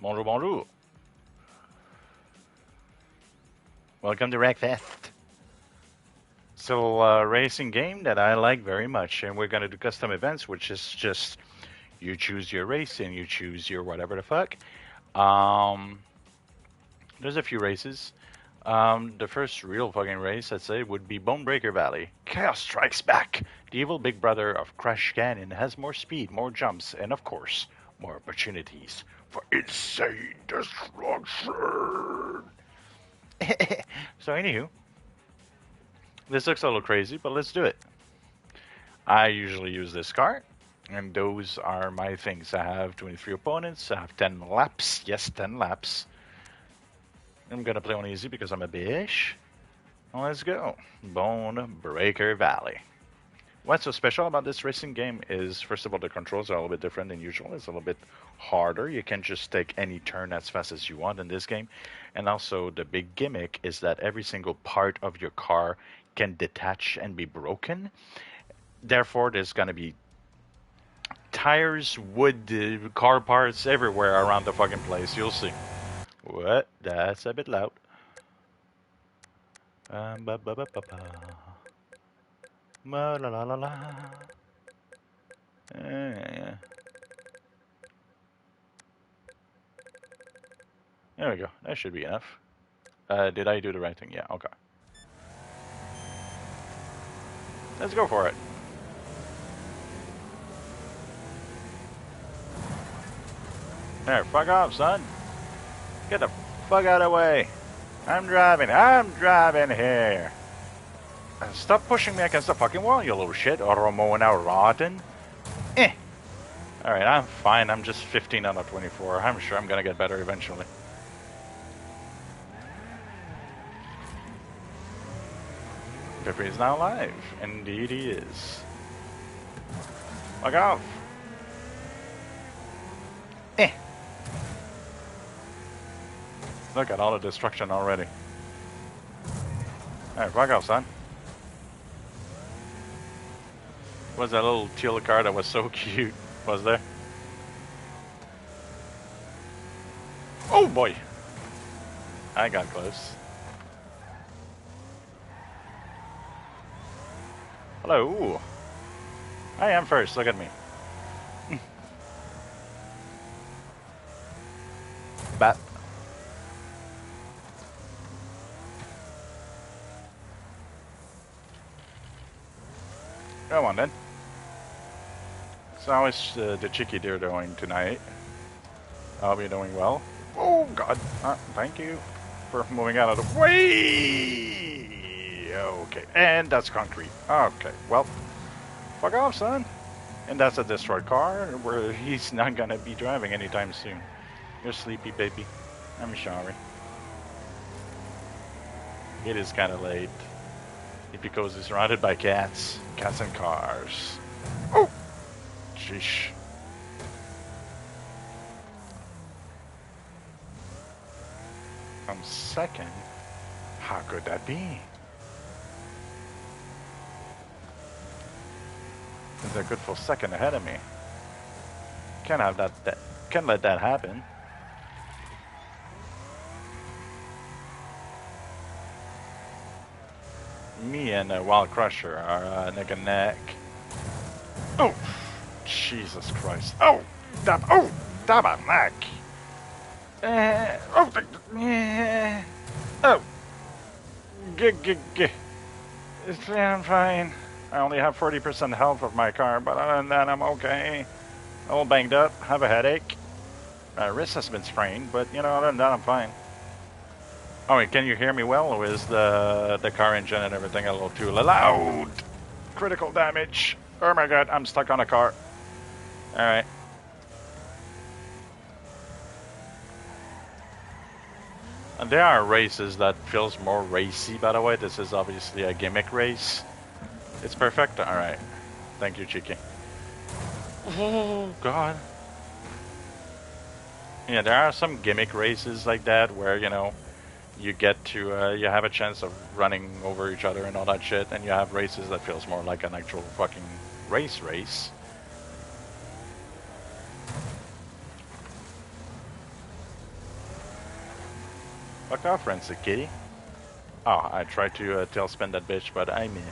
Bonjour, bonjour. Welcome to WRECKFEST. So, racing game that I like very much, and we're gonna do custom events, which is just you choose your race and you choose your whatever the fuck. Um, there's a few races. The first real fucking race, I'd say, would be Bonebreaker Valley. Chaos Strikes Back. The evil big brother of Crash Canyon has more speed, more jumps, and of course, more opportunities for insane destruction. So, anywho, this looks a little crazy, but let's do it. I usually use this car, and those are my things. I have 23 opponents, I have 10 laps. Yes, 10 laps. I'm gonna play on easy because I'm a bitch. Let's go. Bone Breaker Valley. What's so special about this racing game is, first of all, the controls are a little bit different than usual. It's a little bit harder. You can just take any turn as fast as you want in this game. And also, the big gimmick is that every single part of your car can detach and be broken. Therefore, there's going to be tires, wood, car parts everywhere around the fucking place. You'll see. What? That's a bit loud. Ba ba ba ba ba. Ma la la la la. Yeah. There we go. That should be enough. Did I do the right thing? Yeah, okay. Let's go for it. There, fuck off, son. Get the fuck out of the way. I'm driving here. Stop pushing me against the fucking wall, you little shit. Ramona rotten. Alright, I'm fine. I'm just 15 out of 24. I'm sure I'm gonna get better eventually. Pippi is now live. Indeed he is. Fuck off. Look at all the destruction already. Alright, fuck off, son. Was that little teal car that was so cute? Was there? Oh boy! I got close. Hello! I am first, look at me. Bat. Come on then. So how is the chickie deer doing tonight? I'll be doing well. Oh god! Thank you for moving out of the way! Okay, and that's concrete. Okay, well, fuck off, son. And that's a destroyed car where he's not gonna be driving anytime soon. You're sleepy, baby. I'm sorry. It is kind of late. Because he's surrounded by cats. Cats and cars. Oh! Sheesh. I'm second? How could that be? There's a good full second ahead of me. Can't have that can't let that happen. Me and Wild Crusher are neck and neck. Oh! Jesus Christ. Oh! Tabarnak! Oh! I'm fine. I only have 40% health of my car, but other than that, I'm okay. A little banged up, have a headache. My wrist has been sprained, but you know, other than that, I'm fine. Oh, wait, can you hear me well, or is the car engine and everything a little too loud? Critical damage. Oh my god, I'm stuck on a car. Alright. And there are races that feels more racy, by the way. This is obviously a gimmick race. It's perfect? Alright. Thank you, Cheeky. Oh, God. Yeah, there are some gimmick races like that where, you know, you get to, you have a chance of running over each other and all that shit, and you have races that feels more like an actual fucking race. Fuck off, Rancid Kitty. Oh, I tried to tailspin that bitch, but I missed.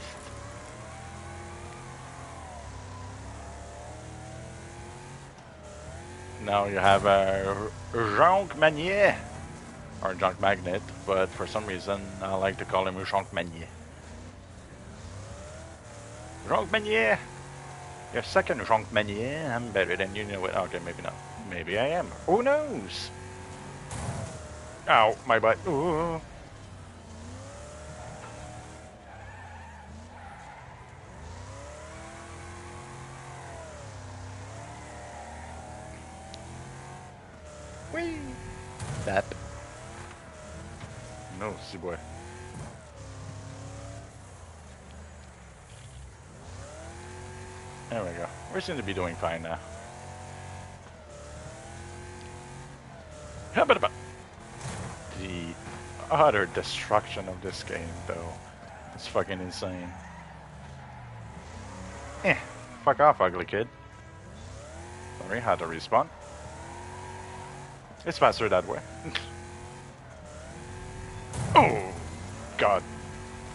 Now you have a Jonk Manier, or Junk Magnet, but for some reason I like to call him Jonk Manier. Jonk Manier! You're second, Jonk Manier. I'm better than you know it. Okay, maybe not. Maybe I am. Who knows? Ow, my butt. Ooh. Whee! That. No, see boy. There we go. We seem to be doing fine now. The utter destruction of this game, though. It's fucking insane. Fuck off, ugly kid. Sorry, had to respawn. It's faster that way. Oh, God.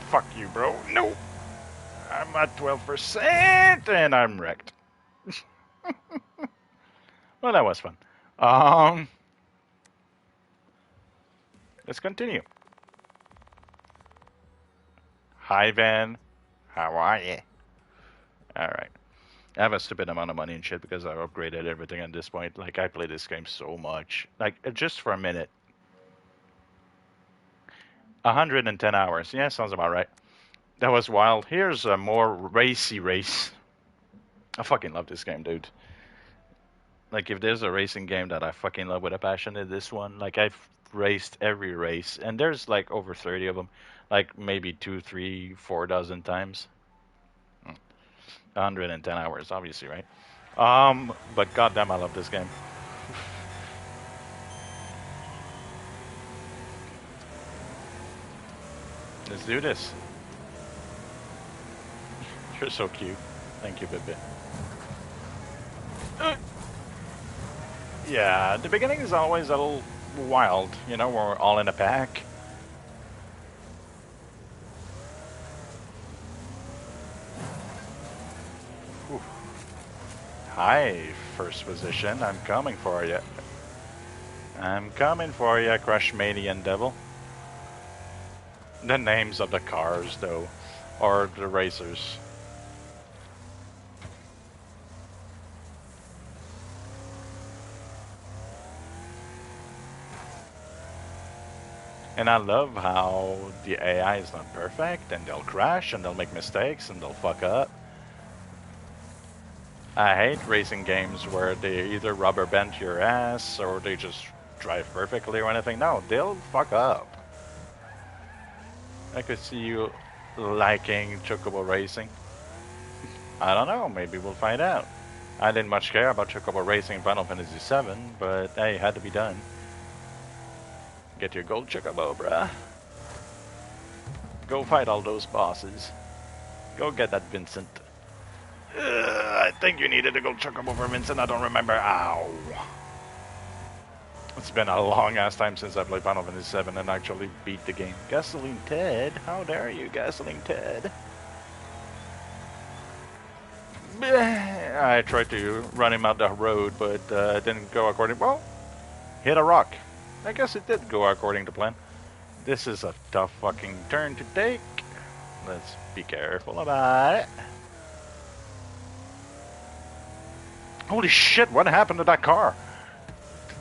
Fuck you, bro. No! I'm at 12% and I'm wrecked. Well, that was fun. Let's continue. Hi, Van. How are you? Alright. I have a stupid amount of money and shit because I've upgraded everything at this point. Like, I play this game so much. Like, just for a minute. 110 hours. Yeah, sounds about right. That was wild. Here's a more racy race. I fucking love this game, dude. Like, if there's a racing game that I fucking love with a passion, it's this one. Like, I've raced every race, and there's like over 30 of them. Like, maybe 2, 3, 4 dozen times. 110 hours, obviously, right? But goddamn, I love this game. Let's do this. You're so cute. Thank you, Bibby. Yeah, the beginning is always a little wild, you know, we're all in a pack. Whew. Hi, first position, I'm coming for you. I'm coming for you, Crushmanian Devil. The names of the cars, though, or the racers. And I love how the AI is not perfect, and they'll crash, and they'll make mistakes, and they'll fuck up. I hate racing games where they either rubber band your ass, or they just drive perfectly or anything. No, they'll fuck up. I could see you liking Chocobo Racing. I don't know, maybe we'll find out. I didn't much care about Chocobo Racing in Final Fantasy VII, but hey, it had to be done. Get your gold Chocobo, bruh. Go fight all those bosses. Go get that Vincent. I think you needed a gold Chocobo for Vincent, I don't remember. Ow. It's been a long ass time since I played Final Fantasy VII and actually beat the game. Gasoline Ted? How dare you, Gasoline Ted? I tried to run him out the road, but it didn't go according... Well, hit a rock. I guess it did go according to plan. This is a tough fucking turn to take. Let's be careful about it. Holy shit, what happened to that car?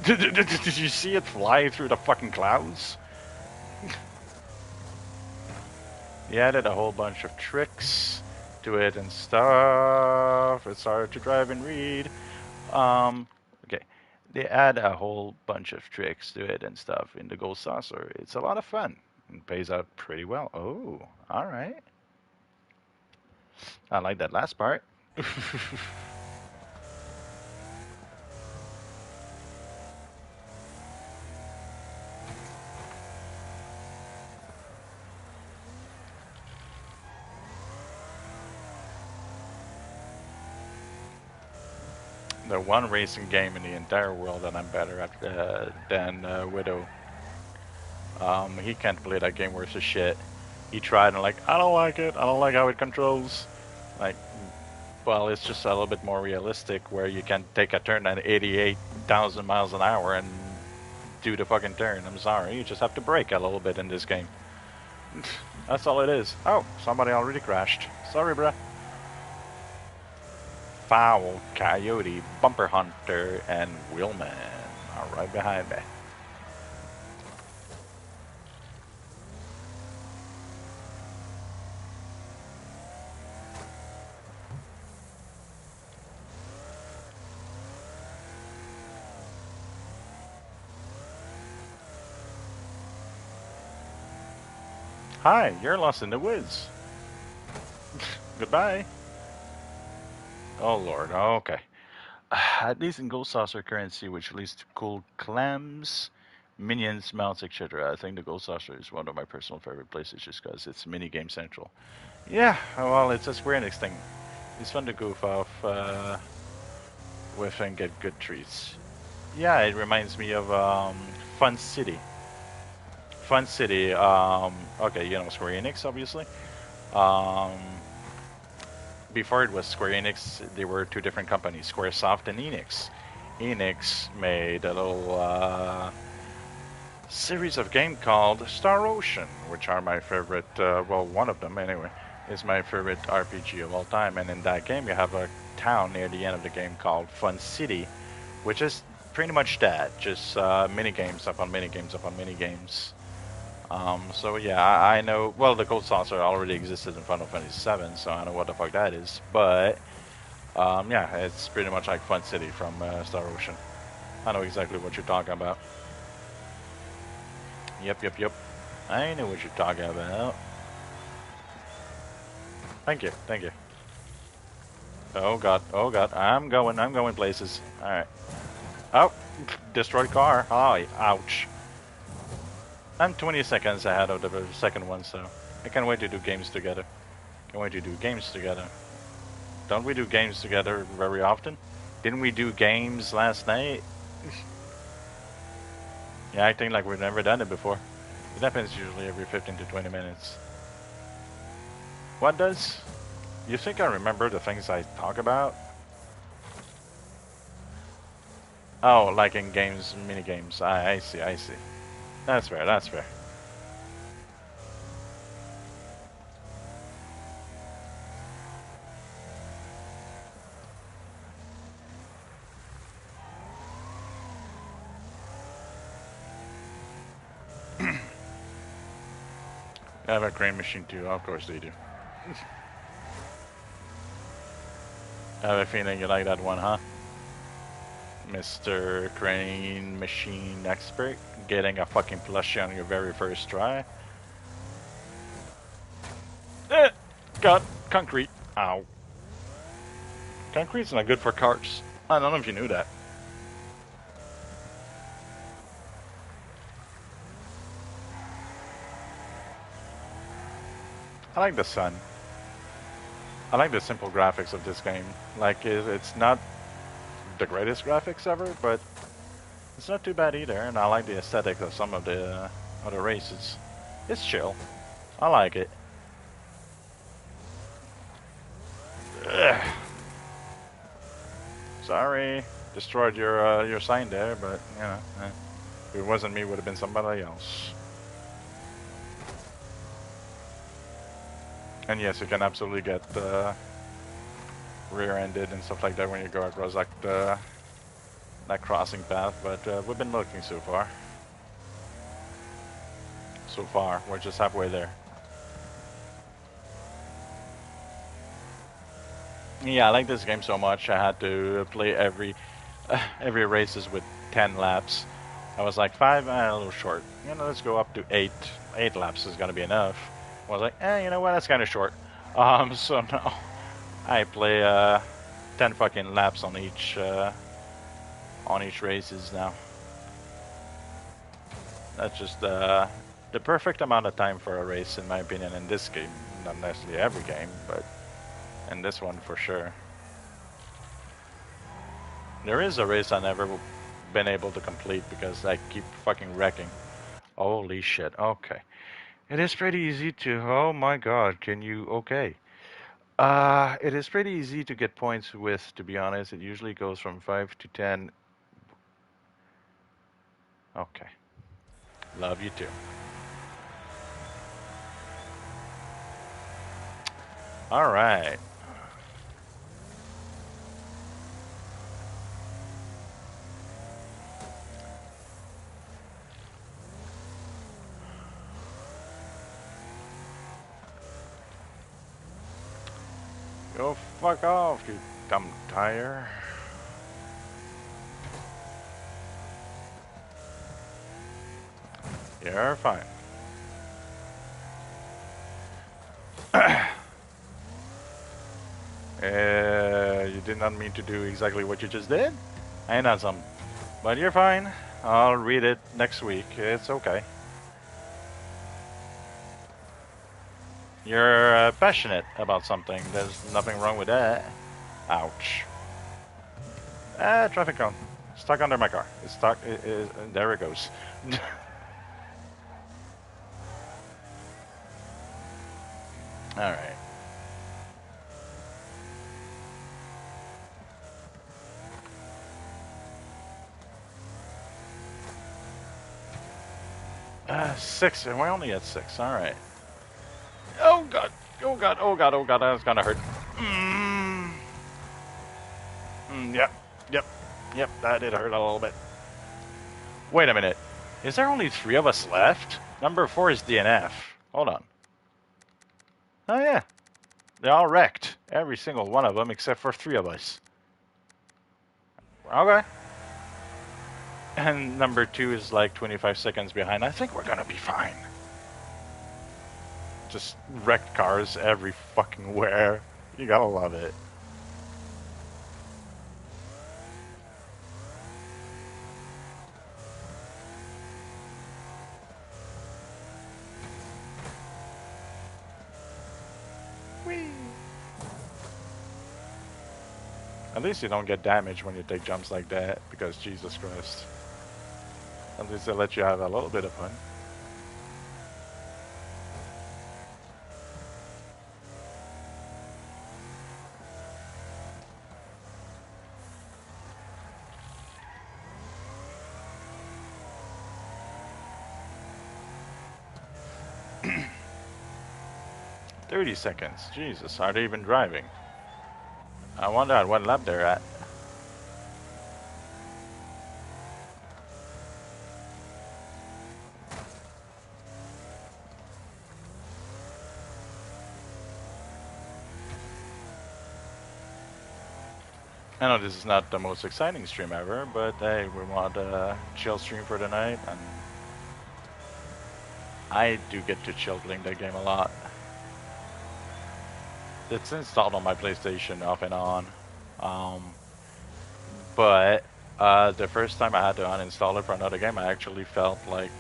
Did you see it fly through the fucking clouds? He added a whole bunch of tricks to it and stuff. It's hard to drive and read. Okay. They add a whole bunch of tricks to it and stuff in the Gold Saucer. It's a lot of fun. It pays out pretty well. Oh, alright. I like that last part. The one racing game in the entire world that I'm better at than Widow. He can't play that game worth of shit. He tried and like, I don't like it. I don't like how it controls. Like, well, it's just a little bit more realistic where you can take a turn at 88,000 miles an hour and do the fucking turn. I'm sorry, you just have to brake a little bit in this game. That's all it is. Oh, somebody already crashed. Sorry, bruh. Fowl, Coyote, Bumper Hunter, and Wheelman are right behind me. Hi, you're lost in the woods. Goodbye. Oh lord, okay. At least in Gold Saucer currency, which leads to cool clams, minions, mounts, etc. I think the Gold Saucer is one of my personal favorite places just because it's mini game central. Yeah, well, it's a Square Enix thing. It's fun to goof off with and get good treats. Yeah, it reminds me of Fun City. Fun City, okay, you know Square Enix, obviously. Um, Before it was Square Enix, there were two different companies, Squaresoft and Enix. Enix made a little series of game called Star Ocean, which are my favorite, well, one of them anyway, is my favorite RPG of all time. And in that game, you have a town near the end of the game called Fun City, which is pretty much that, just mini games upon mini games upon mini games. So yeah, I know. Well, the Gold Saucer already existed in Final Fantasy VII, so I know what the fuck that is. But yeah, it's pretty much like Fun City from Star Ocean. I know exactly what you're talking about. Yep. I know what you're talking about. Thank you. Oh god, I'm going places. All right. Oh, destroyed car. Oh, ouch. I'm 20 seconds ahead of the second one, so I can't wait to do games together. Don't we do games together very often? Didn't we do games last night? Yeah, acting like we've never done it before. It happens usually every 15 to 20 minutes. What does? You think I remember the things I talk about? Oh, like in games, mini games. I see. That's fair. I have a crane machine too. Of course they do. I have a feeling you like that one, huh? Mr. Crane Machine Expert, getting a fucking plushie on your very first try. God, concrete. Ow. Concrete's not good for cars. I don't know if you knew that. I like the sun. I like the simple graphics of this game. Like, it's not the greatest graphics ever, but it's not too bad either. And I like the aesthetic of some of the other races. It's chill. I like it. Ugh. Sorry, destroyed your sign there, but you know, if it wasn't me, it would have been somebody else. And yes, you can absolutely get rear-ended and stuff like that when you go across like that crossing path. But we've been looking so far. We're just halfway there. Yeah, I like this game so much. I had to play every races with 10 laps. I was like 5, a little short. You know, let's go up to 8. 8 laps is gonna be enough. I was like, you know what? That's kind of short. So now I play 10 fucking laps on each races now. That's just the perfect amount of time for a race, in my opinion. In this game, not necessarily every game, but in this one for sure. There is a race I never been able to complete because I keep fucking wrecking. Holy shit. Okay. It is pretty easy to. Oh my god, can you. Okay. It is pretty easy to get points with, to be honest. It usually goes from 5 to 10. Okay. Love you too. Alright. Go fuck off, you dumb tire. You're fine. You did not mean to do exactly what you just did? Ain't that something? But you're fine. I'll read it next week. It's okay. You're passionate about something. There's nothing wrong with that. Ouch. Traffic cone. Stuck under my car. It's stuck. There it goes. 6, and we're only at 6. Alright. Oh god. Oh god. Oh god. Oh god. That's gonna hurt. Yep. Yep. Yep. That did hurt a little bit. Wait a minute. Is there only 3 of us left? Number 4 is DNF. Hold on. Oh yeah. They're all wrecked. Every single one of them except for 3 of us. Okay. And number 2 is like 25 seconds behind. I think we're gonna be fine. Just wrecked cars every fucking where. You gotta love it. Whee! At least you don't get damaged when you take jumps like that, because Jesus Christ. At least they let you have a little bit of fun. $30 seconds. Jesus, are they even driving? I wonder at what lap they're at. I know this is not the most exciting stream ever, but hey, we want a chill stream for tonight, and I do get to chill playing that game a lot. It's installed on my PlayStation off and on, but the first time I had to uninstall it for another game, I actually felt like,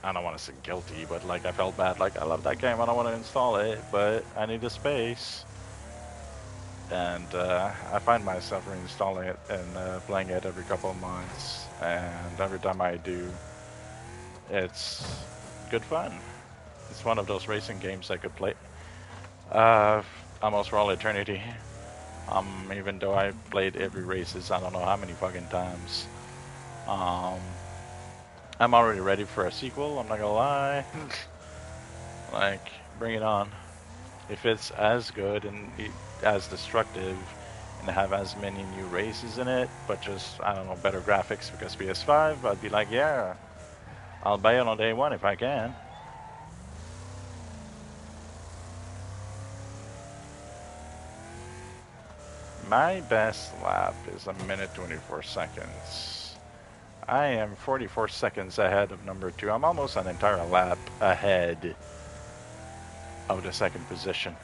I don't want to say guilty, but like I felt bad, like I love that game, I don't want to install it, but I need the space. And I find myself reinstalling it and playing it every couple of months, and every time I do, it's good fun. It's one of those racing games I could play almost for all eternity. Even though I played every races, I don't know how many fucking times. I'm already ready for a sequel, I'm not gonna lie. Like, bring it on. If it's as good and as destructive and have as many new races in it, but just, I don't know, better graphics because PS5, I'd be like, yeah, I'll buy it on day 1 if I can. My best lap is 1 minute 24 seconds. I am 44 seconds ahead of number 2. I'm almost an entire lap ahead of the 2nd position.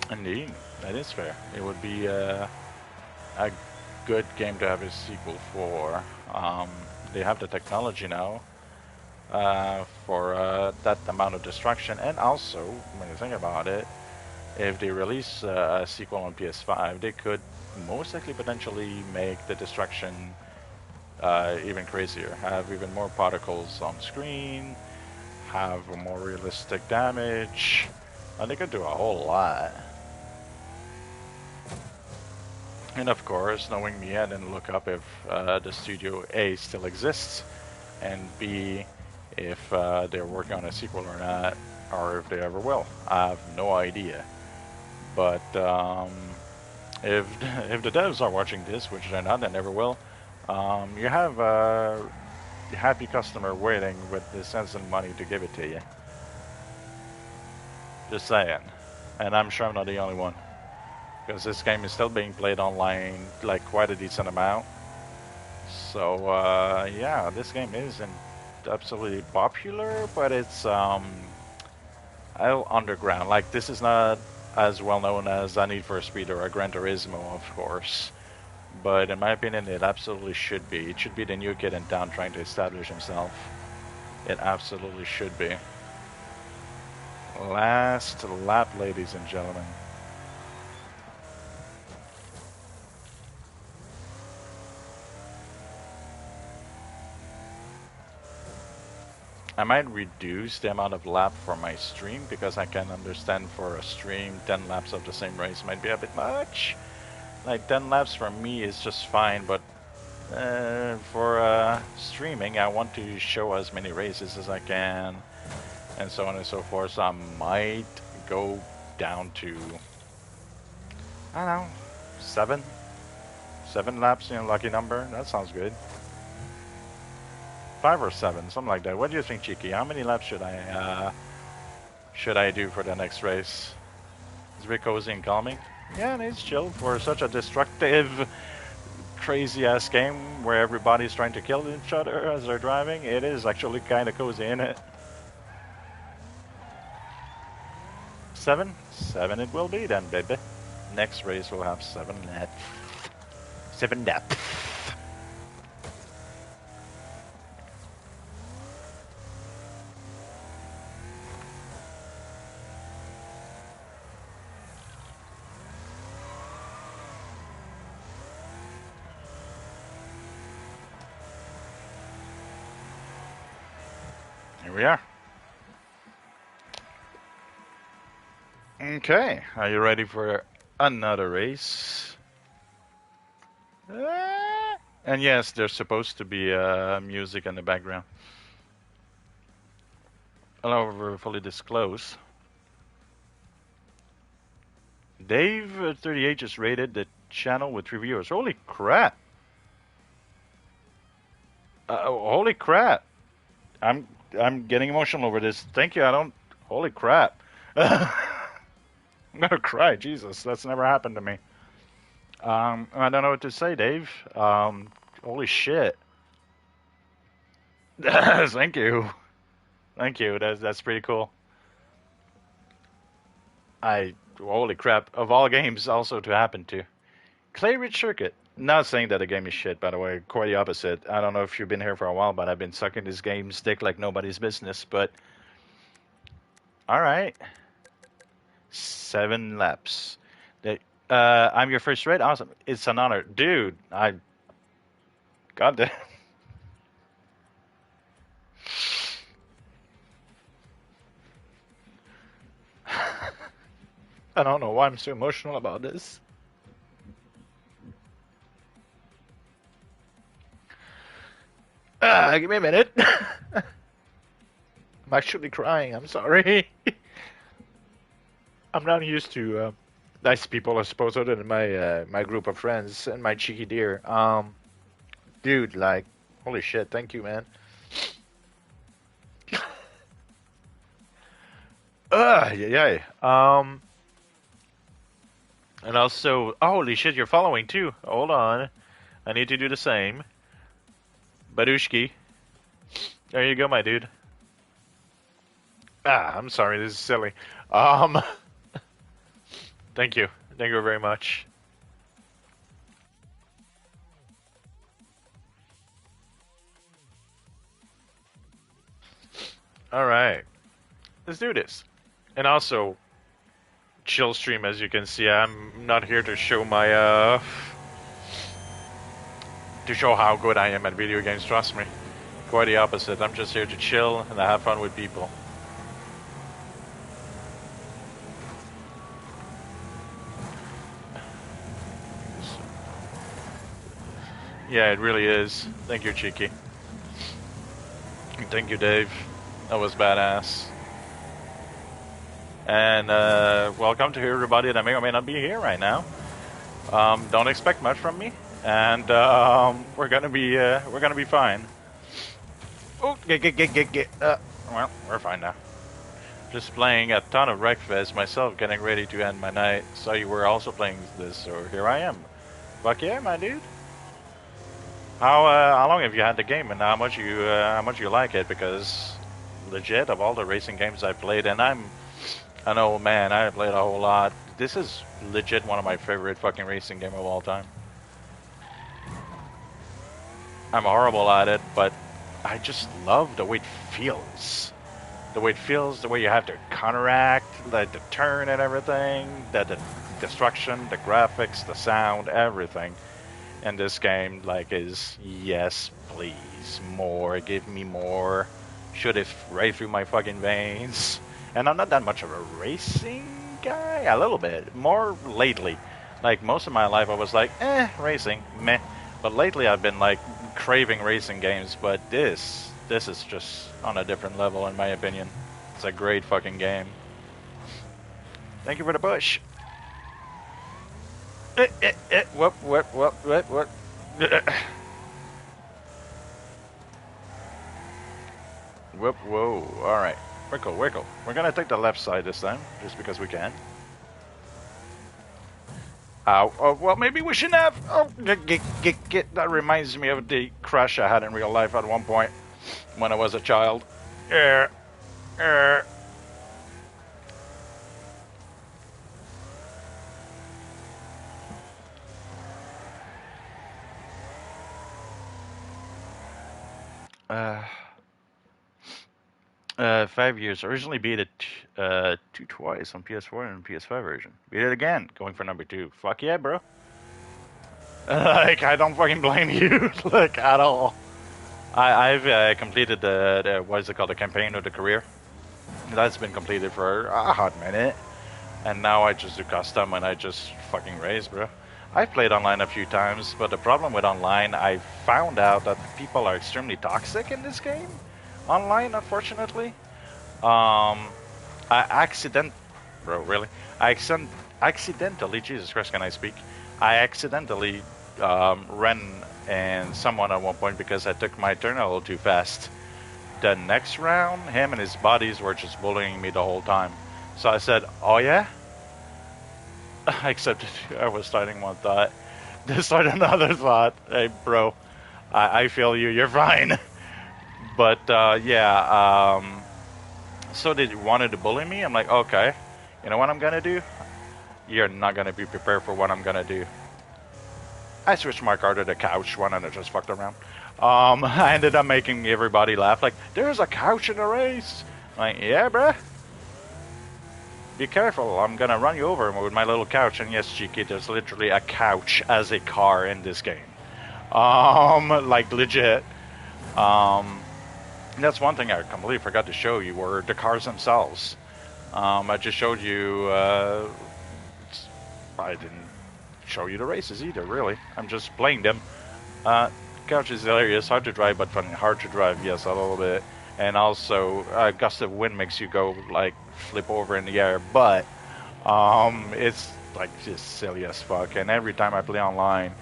Indeed, that is fair. It would be a good game to have a sequel for. They have the technology now for that amount of destruction, and also, when you think about it, if they release a sequel on PS5, they could most likely potentially make the destruction even crazier. Have even more particles on screen, have more realistic damage, and they could do a whole lot. And of course, knowing me, I didn't look up if the studio A still exists, and B, if they're working on a sequel or not, or if they ever will. I have no idea. But if if the devs are watching this, which they're not, they never will, you have a happy customer waiting with the cents and money to give it to you. Just saying. And I'm sure I'm not the only one. Because this game is still being played online, like, quite a decent amount. So, yeah, this game isn't absolutely popular, but it's, underground. Like, this is not as well known as a Need for Speed or a Gran Turismo, of course. But in my opinion, it absolutely should be. It should be the new kid in town trying to establish himself. It absolutely should be. Last lap, ladies and gentlemen. I might reduce the amount of lap for my stream because I can understand for a stream 10 laps of the same race might be a bit much. Like 10 laps for me is just fine, but for streaming I want to show as many races as I can and so on and so forth. So I might go down to, I don't know, 7 laps, lucky number. That sounds good. 5 or 7, something like that. What do you think, Cheeky? How many laps should I do for the next race? It's very cozy and calming. Yeah, it's chill for such a destructive, crazy-ass game where everybody's trying to kill each other as they're driving. It is actually kind of cozy, isn't it? 7? 7 it will be then, baby. Next race will have 7 laps. 7 laps. Here we are. Okay, are you ready for another race? And yes, there's supposed to be music in the background. However, fully disclose. Dave38 just rated the channel with 3 viewers. Holy crap! Holy crap! I'm getting emotional over this. Thank you. Holy crap! I'm gonna cry. Jesus, that's never happened to me. I don't know what to say, Dave. Holy shit! Thank you. Thank you. That's pretty cool. Holy crap! Of all games, also to happen to. Clay Ridge Circuit. Not saying that the game is shit, by the way. Quite the opposite. I don't know if you've been here for a while, but I've been sucking this game's dick like nobody's business. But all right, 7 laps. I'm your first raid. Awesome. It's an honor, dude. God damn. I don't know why I'm so emotional about this. Give me a minute. I'm actually crying. I'm sorry. I'm not used to nice people, I suppose, other than my group of friends and my cheeky deer. Dude, like, holy shit! Thank you, man. Yeah. And also, holy shit, you're following too. Hold on, I need to do the same. Badushki, there you go, my dude. I'm sorry, this is silly. Thank you very much. All right, let's do this. And also, chill stream, as you can see. I'm not here to show my to show how good I am at video games. Trust me, quite the opposite. I'm just here to chill and have fun with people. Yeah, it really is. Thank you, Cheeky. Thank you, Dave. That was badass. And welcome to everybody that may or may not be here right now. Don't expect much from me, and we're gonna be fine. Oh, well, we're fine now. Just playing a ton of WRECKFEST myself, getting ready to end my night. So you were also playing this, so here I am. Fuck yeah, my dude. How long have you had the game, and how much you like it? Because legit, of all the racing games I played, and I'm an old man, I played a whole lot. This is legit one of my favorite fucking racing game of all time. I'm horrible at it, but I just love the way it feels. The way it feels, the way you have to counteract, the turn and everything, the destruction, the graphics, the sound, everything. And this game, like, is yes, please, more, give me more. Shoot it right through my fucking veins. And I'm not that much of a racing guy, a little bit, more lately. Like, most of my life I was like, racing, meh. But lately I've been, like, craving racing games, but this is just on a different level in my opinion. It's a great fucking game. Thank you for the push. Whoop. Whoop, whoa. Alright. Wickle. We're gonna take the left side this time, just because we can. Ow. Oh, well, maybe we shouldn't have. Oh, get. That reminds me of the crash I had in real life at one point when I was a child. 5 years. Originally beat it twice on PS4 and PS5 version. Beat it again, going for number 2. Fuck yeah, bro. Like, I don't fucking blame you, like, at all. I've completed the what is it called, the campaign of the career. That's been completed for a hot minute. And now I just do custom and I just fucking race, bro. I've played online a few times, but the problem with online, I found out that people are extremely toxic in this game. Online, unfortunately. Accidentally, Jesus Christ, can I speak? I accidentally ran and someone at one point because I took my turn a little too fast. The next round, him and his buddies were just bullying me the whole time. So I said, oh yeah? Except I was starting one thought. To start another thought. Hey, bro, I feel you. You're fine. But, so they wanted to bully me. I'm like, okay, you know what I'm going to do? You're not going to be prepared for what I'm going to do. I switched my car to the couch one and I just fucked around. I ended up making everybody laugh. Like, there's a couch in the race. I'm like, yeah, bruh. Be careful, I'm gonna run you over with my little couch. And yes, Cheeky, there's literally a couch as a car in this game. Like, legit. That's one thing I completely forgot to show you, were the cars themselves. I just showed you, I didn't show you the races either, really. I'm just playing them. Couch is hilarious, hard to drive, but funny. Hard to drive, yes, a little bit. And also, a gust of wind makes you go, like, flip over in the air, but it's, like, just silly as fuck. And every time I play online,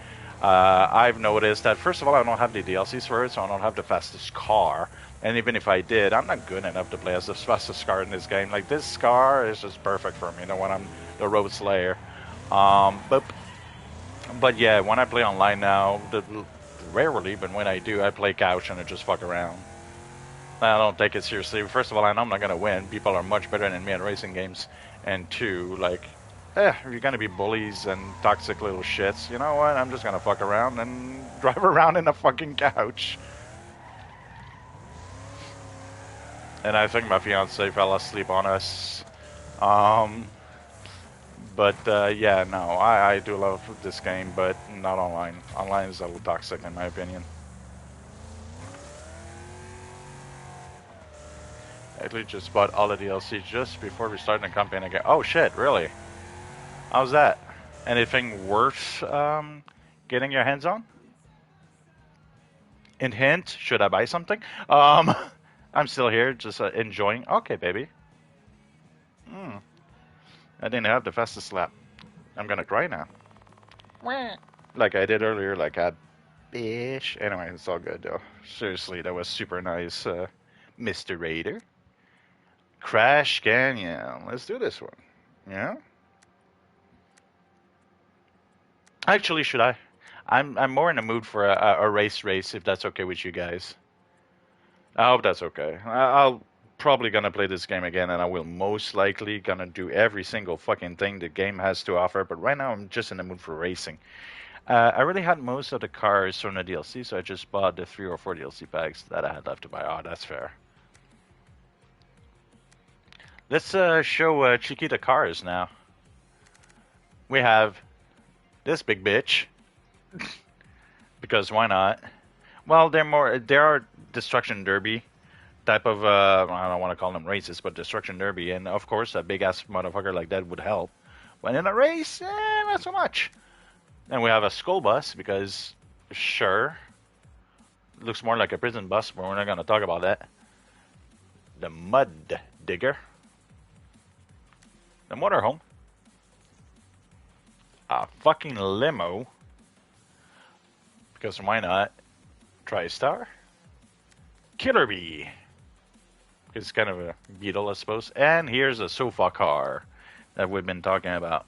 I've noticed that, first of all, I don't have the DLCs for it, so I don't have the fastest car. And even if I did, I'm not good enough to play as the fastest car in this game. Like, this car is just perfect for me, you know, when I'm the road slayer. But yeah, when I play online now, rarely, but when I do, I play couch and I just fuck around. I don't take it seriously. First of all, I know I'm not gonna win. People are much better than me at racing games. And two, like, you're gonna be bullies and toxic little shits. You know what? I'm just gonna fuck around and drive around in a fucking couch. And I think my fiance fell asleep on us. But yeah, no, I do love this game, but not online. Online is a little toxic in my opinion. I actually just bought all the DLC just before we started the campaign again. Oh shit, really? How's that? Anything worth getting your hands on? And hint, should I buy something? Um, I'm still here, just enjoying. Okay, baby. Hmm. I didn't have the fastest lap. I'm gonna cry now. Like I did earlier, like a bitch. Anyway, it's all good though. Seriously, that was super nice, Mr. Raider. Crash Canyon. Let's do this one. Yeah. Actually, should I? I'm more in the mood for a race, if that's okay with you guys. I hope that's okay. I'll probably gonna play this game again, and I will most likely gonna do every single fucking thing the game has to offer. But right now, I'm just in the mood for racing. I already had most of the cars from the DLC, so I just bought the 3 or 4 DLC packs that I had left to buy. Oh, that's fair. Let's show Chiquita cars now. We have this big bitch, because why not? Well, they are destruction derby type of I don't want to call them races, but destruction derby, and of course a big ass motherfucker like that would help. When in a race, not so much. Then we have a school bus because sure, looks more like a prison bus, but we're not gonna talk about that. The mud digger, the motorhome, a fucking limo, because why not? TriStar, Killer Bee. It's kind of a beetle, I suppose. And here's a sofa car that we've been talking about.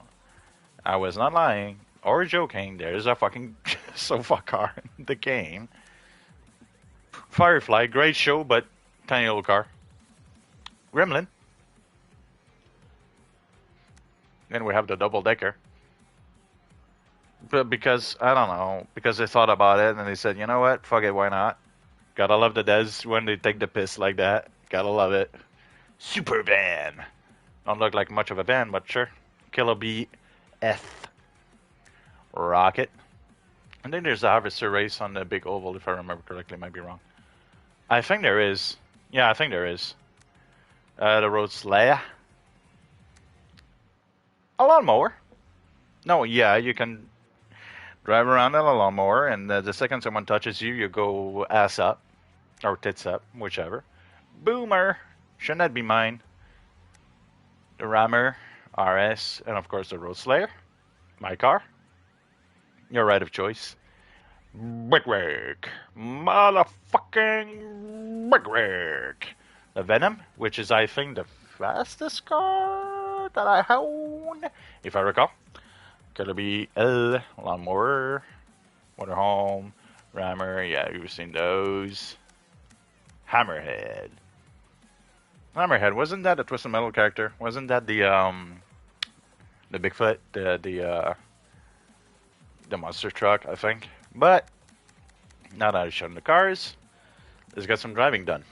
I was not lying or joking. There's a fucking sofa car in the game. Firefly, great show, but tiny little car. Gremlin. Then we have the double decker. But because, I don't know, because they thought about it and they said, you know what, fuck it, why not? Gotta love the Des when they take the piss like that. Gotta love it. Super van. Don't look like much of a van, but sure. Killer Bee F. Rocket. I think there's a harvester race on the big oval, if I remember correctly. Might be wrong. I think there is. Yeah, I think there is. The Road Slayer. A lawnmower. No, yeah, you can drive around in a lawnmower, and the second someone touches you, you go ass up. Or tits up, whichever. Boomer. Shouldn't that be mine? The Rammer RS, and of course the Road Slayer. My car. Your right of choice. Brickwork. Motherfucking Brickwork. The Venom, which is, I think, the fastest car that I own, if I recall. Gonna be L, Lawnmower, Motorhome, Rammer. Yeah, you've seen those. Hammerhead. Hammerhead, wasn't that a Twisted Metal character? Wasn't that the Bigfoot, the monster truck, I think? But now that I've shown the cars, let's get some driving done.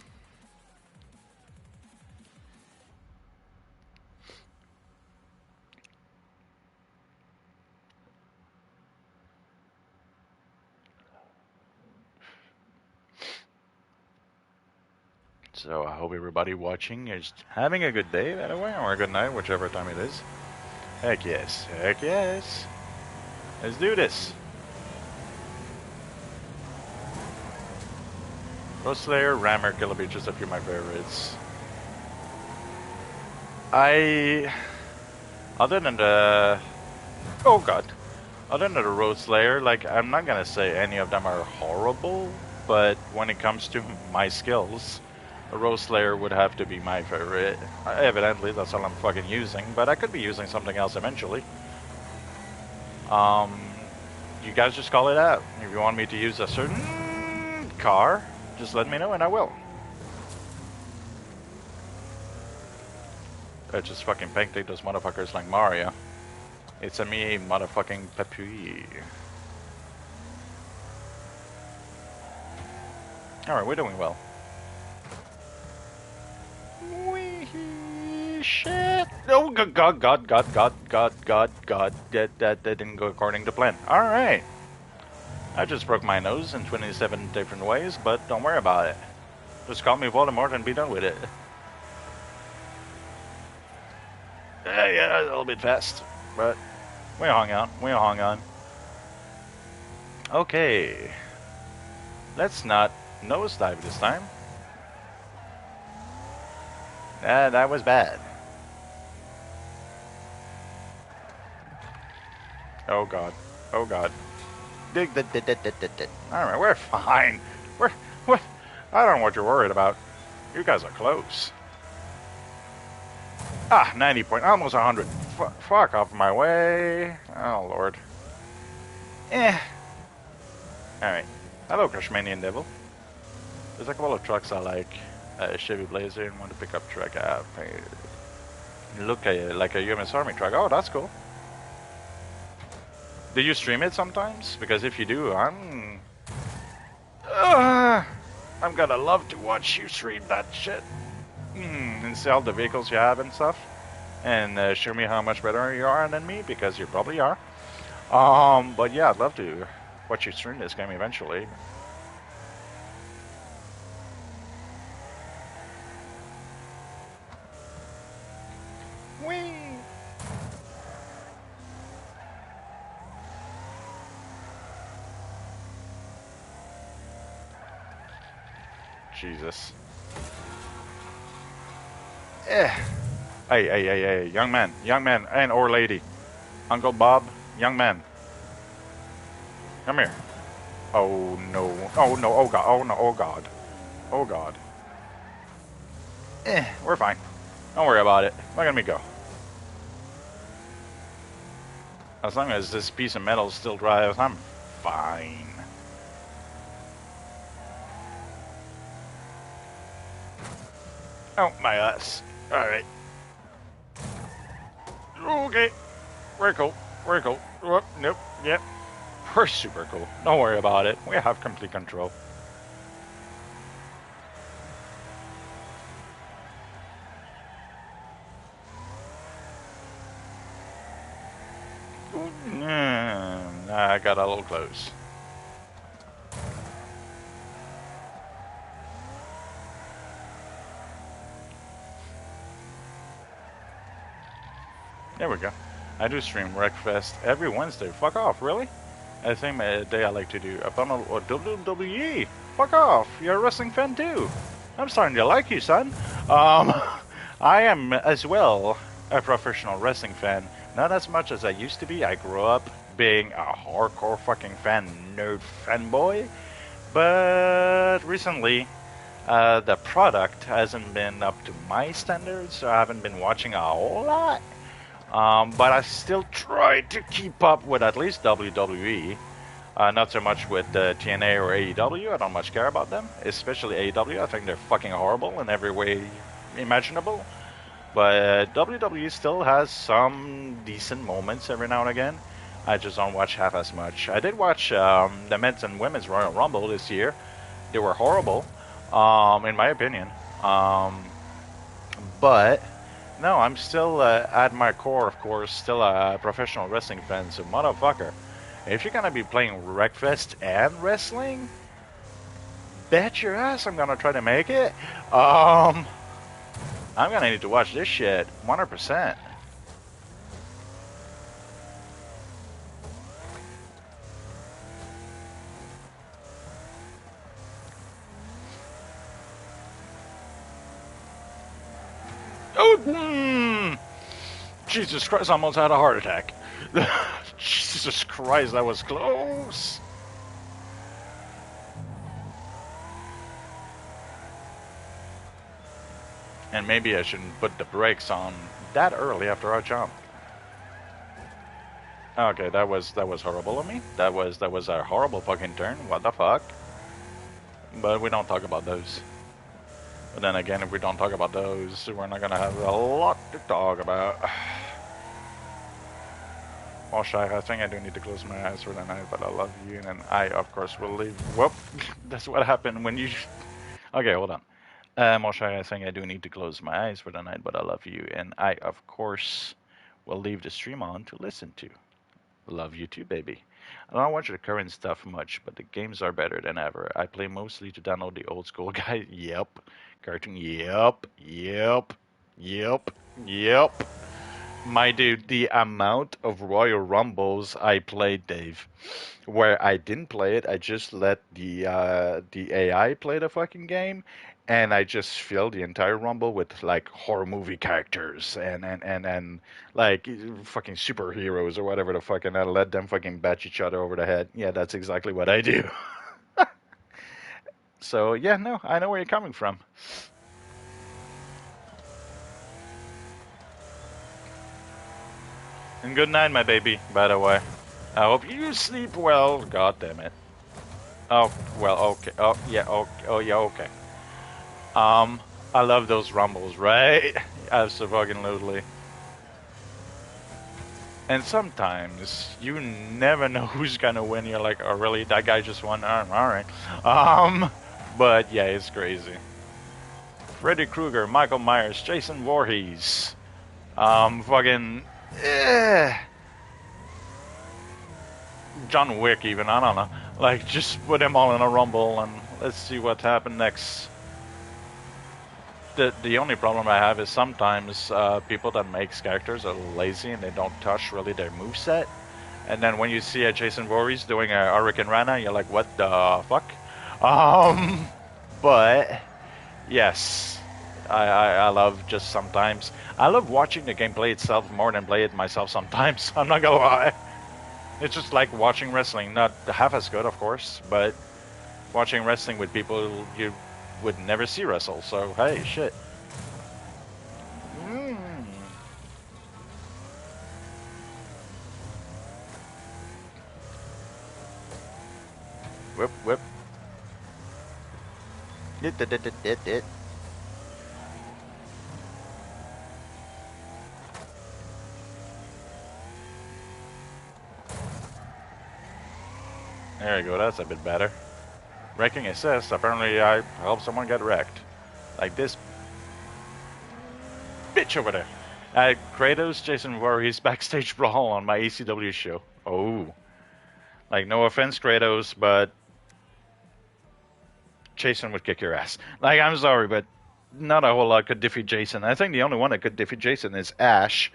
So I hope everybody watching is having a good day, by the way, or a good night, whichever time it is. Heck yes, heck yes. Let's do this. Road Slayer, Rammer, Killer Bee, just a few of my favorites. Other than the, oh god, other than the Road Slayer, like, I'm not gonna say any of them are horrible, but when it comes to my skills, a Road Slayer would have to be my favorite. Evidently, that's all I'm fucking using, but I could be using something else eventually. You guys just call it out. If you want me to use a certain car, just let me know and I will. I just fucking pancake those motherfuckers like Mario. It's a me motherfucking Papuy. Alright, we're doing well. Wee shit! Oh, God. That didn't go according to plan. Alright. I just broke my nose in 27 different ways, but don't worry about it. Just call me Voldemort and be done with it. Yeah, a little bit fast, but we hung on. Okay. Let's not nosedive this time. That was bad. Oh God. Alright, we're fine. What? I don't know what you're worried about. You guys are close. 90 point, almost 100. Fuck off my way. Oh Lord. Alright. Hello, Kashmanian Devil. There's a couple of trucks I like. Chevy Blazer and want to pick up truck. Look like a US Army truck. Oh, that's cool. Do you stream it sometimes? Because if you do, I'm gonna love to watch you stream that shit. And sell the vehicles you have and stuff. And show me how much better you are than me, because you probably are. But yeah, I'd love to watch you stream this game eventually. Whee! Jesus. Hey, young man, and or lady. Uncle Bob, young man. Come here. Oh no, oh God, oh God. We're fine. Don't worry about it. Look at me go. As long as this piece of metal still drives, I'm fine. Oh, my ass. Alright. Okay. We're cool. Whoop, nope. Yep. We're super cool. Don't worry about it. We have complete control. I got a little close. There we go. I do stream WRECKFEST every Wednesday. Fuck off, really? I think my day I like to do a bundle or WWE. Fuck off. You're a wrestling fan too. I'm starting to like you, son. I am as well a professional wrestling fan. Not as much as I used to be. I grew up being a hardcore fucking fan, nerd fanboy. But recently, the product hasn't been up to my standards, so I haven't been watching a whole lot. But I still try to keep up with at least WWE. Not so much with TNA or AEW. I don't much care about them, especially AEW. I think they're fucking horrible in every way imaginable. But WWE still has some decent moments every now and again. I just don't watch half as much. I did watch the men's and women's Royal Rumble this year. They were horrible, in my opinion. But no, I'm still at my core, of course, still a professional wrestling fan. So motherfucker, if you're gonna be playing WRECKFEST and wrestling, bet your ass I'm gonna try to make it. I'm gonna need to watch this shit 100%. Oh, Jesus Christ, I almost had a heart attack. Jesus Christ, that was close. And maybe I shouldn't put the brakes on that early after I jump. Okay, that was horrible of me. That was a horrible fucking turn. What the fuck? But we don't talk about those. But then again, if we don't talk about those, we're not gonna have a lot to talk about. Well, Shai, I think I do need to close my eyes for the night, but I love you, and I, of course, will leave. Whoop! That's what happened when you... Okay, hold on. Moshe, I think I do need to close my eyes for the night, but I love you, and I, of course, will leave the stream on to listen to. Love you too, baby. I don't watch the current stuff much, but the games are better than ever. I play mostly to download the old school guy. Yep. Cartoon. Yep. Yep. Yep. Yep. My dude, the amount of Royal Rumbles I played, Dave, where I didn't play it, I just let the AI play the fucking game, and I just filled the entire Rumble with like horror movie characters and like fucking superheroes or whatever the fuck, and I let them fucking bash each other over the head. Yeah, that's exactly what I do. So yeah, no, I know where you're coming from. And good night, my baby, by the way. I hope you sleep well. God damn it. Oh, well, okay. Oh, yeah, okay. Oh, yeah, okay. I love those rumbles, right? Absolutely. And sometimes you never know who's gonna win. You're like, oh, really? That guy just won? All right. But yeah, it's crazy. Freddy Krueger, Michael Myers, Jason Voorhees, fucking, John Wick even, I don't know. Like, just put them all in a rumble and let's see what happens next. The only problem I have is sometimes people that makes characters are lazy and they don't touch really their moveset. And then when you see a Jason Voorhees doing a Hurricane Rana, you're like, what the fuck? But yes, I love just sometimes. I love watching the gameplay itself more than play it myself sometimes. I'm not gonna lie. It's just like watching wrestling. Not half as good, of course, but watching wrestling with people you would never see wrestle. So, hey, shit. Whip, whip. It. There you go, that's a bit better. Wrecking assist, apparently I helped someone get wrecked. Like this bitch over there. Kratos, Jason Voorhees backstage brawl on my ACW show. Oh. Like, no offense, Kratos, but Jason would kick your ass. Like, I'm sorry, but not a whole lot could defeat Jason. I think the only one that could defeat Jason is Ash.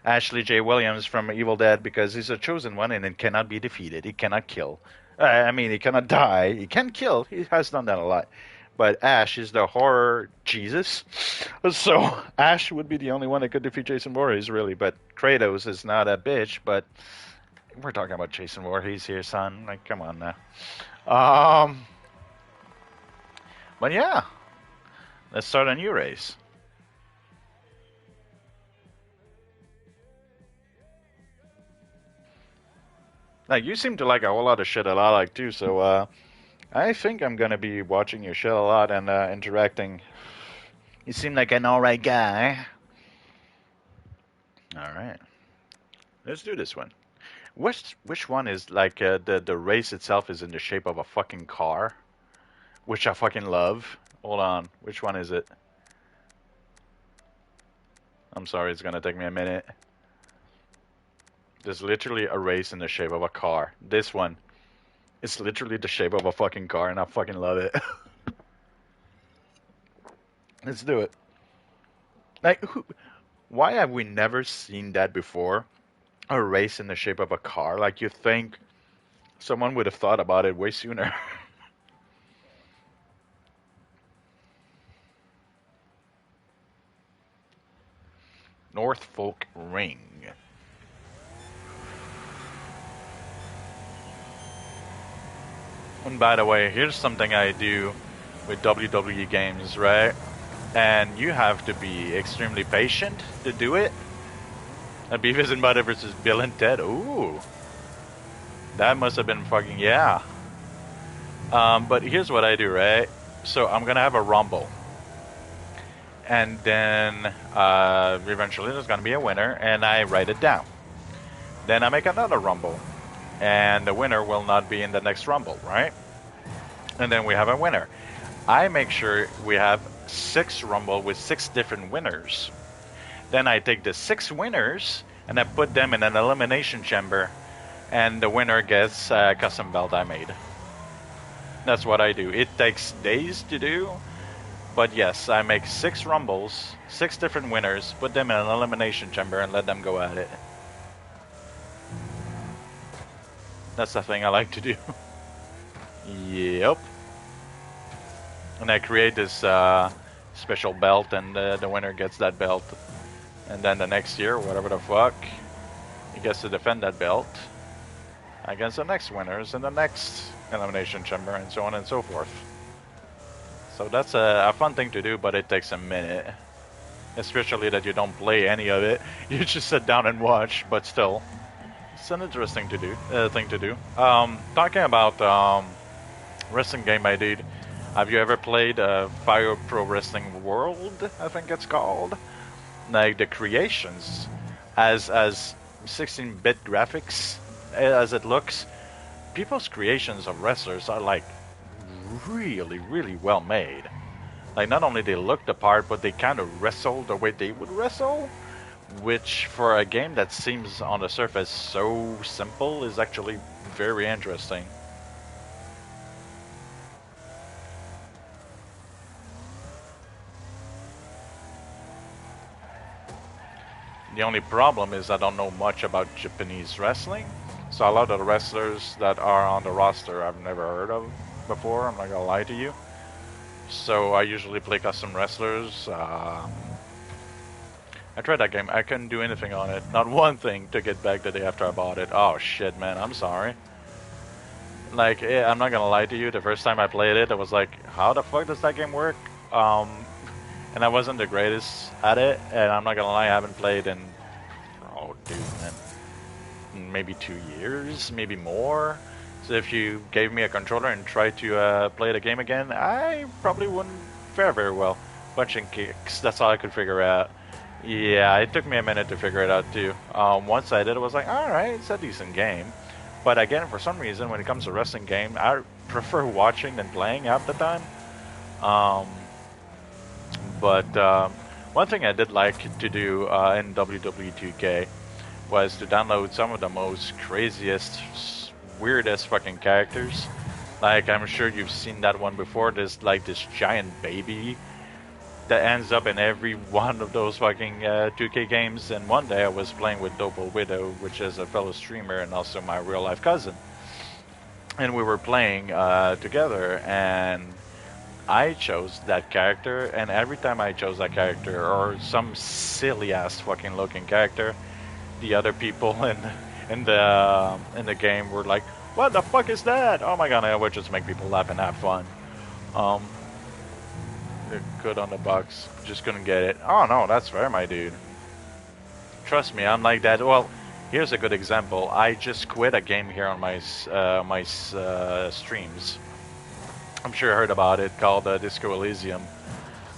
Ashley J. Williams from Evil Dead, because he's a chosen one and it cannot be defeated. He cannot kill. I mean, he cannot die. He can kill. He has done that a lot. But Ash is the horror Jesus. So Ash would be the only one that could defeat Jason Voorhees, really. But Kratos is not a bitch, but we're talking about Jason Voorhees here, son. Like, come on now. But yeah, let's start a new race. Like, you seem to like a whole lot of shit that I like too, so I think I'm gonna be watching your shit a lot and interacting. You seem like an alright guy. Alright. Let's do this one. Which one is like the race itself is in the shape of a fucking car? Which I fucking love. Hold on. Which one is it? I'm sorry, it's gonna take me a minute. There's literally a race in the shape of a car. This one. It's literally the shape of a fucking car, and I fucking love it. Let's do it. Like, why have we never seen that before? A race in the shape of a car? Like, you think someone would have thought about it way sooner. Norfolk Ring. And by the way, here's something I do with WWE games, right? And you have to be extremely patient to do it. And Beavis and Butthead versus Bill and Ted. Ooh. That must have been fucking, yeah. But here's what I do, right? So I'm going to have a rumble. And then eventually there's going to be a winner, and I write it down. Then I make another rumble. And the winner will not be in the next rumble, right? And then we have a winner. I make sure we have 6 Rumble with 6 different winners. Then I take the 6 winners and I put them in an elimination chamber, and the winner gets a custom belt I made. That's what I do. It takes days to do, but yes, I make 6 Rumbles, 6 different winners, put them in an elimination chamber, and let them go at it. That's the thing I like to do. Yep. And I create this special belt, and the winner gets that belt. And then the next year, whatever the fuck, he gets to defend that belt against the next winners in the next elimination chamber, and so on and so forth. So that's a fun thing to do, but it takes a minute. Especially that you don't play any of it. You just sit down and watch, but still. It's an interesting to do, thing to do. Talking about wrestling game I did. Have you ever played Fire Pro Wrestling World, I think it's called? Like the creations, as 16-bit graphics as it looks, people's creations of wrestlers are like really, really well made. Like not only they look the part, but they kind of wrestle the way they would wrestle, which for a game that seems on the surface so simple is actually very interesting. The only problem is I don't know much about Japanese wrestling, so a lot of the wrestlers that are on the roster I've never heard of before, I'm not gonna lie to you. So I usually play custom wrestlers. I tried that game, I couldn't do anything on it. Not one thing to get back the day after I bought it. Oh shit, man, I'm sorry. Like, I'm not gonna lie to you, the first time I played it, I was like, how the fuck does that game work? And I wasn't the greatest at it, and I'm not gonna lie, I haven't played in, oh dude, man, maybe 2 years, maybe more. So if you gave me a controller and tried to play the game again, I probably wouldn't fare very well. Punching kicks, that's all I could figure out. Yeah, it took me a minute to figure it out too. Once I did, I was like, alright, it's a decent game. But again, for some reason, when it comes to wrestling game, I prefer watching than playing half the time. But one thing I did like to do in WWE 2K was to download some of the most craziest, weirdest fucking characters. Like, I'm sure you've seen that one before. There's like this giant baby that ends up in every one of those fucking 2K games. And one day I was playing with Double Widow, which is a fellow streamer and also my real life cousin. And we were playing together, and I chose that character, and every time I chose that character, or some silly ass fucking looking character, the other people in the game were like, "What the fuck is that?" Oh my god, I would just make people laugh and have fun. They're good on the box, just couldn't get it. Oh no, that's fair, my dude. Trust me, I'm like that. Well, here's a good example. I just quit a game here on my streams. I'm sure you heard about it, called Disco Elysium.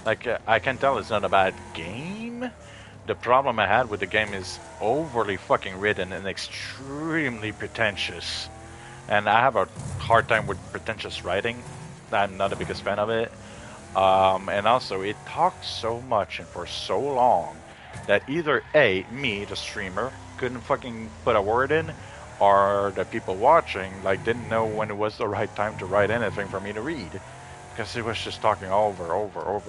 Like, I can tell it's not a bad game. The problem I had with the game is overly fucking written and extremely pretentious. And I have a hard time with pretentious writing. I'm not the biggest fan of it. And also, it talks so much and for so long that either A, me, the streamer, couldn't fucking put a word in, or the people watching like didn't know when it was the right time to write anything for me to read, because it was just talking over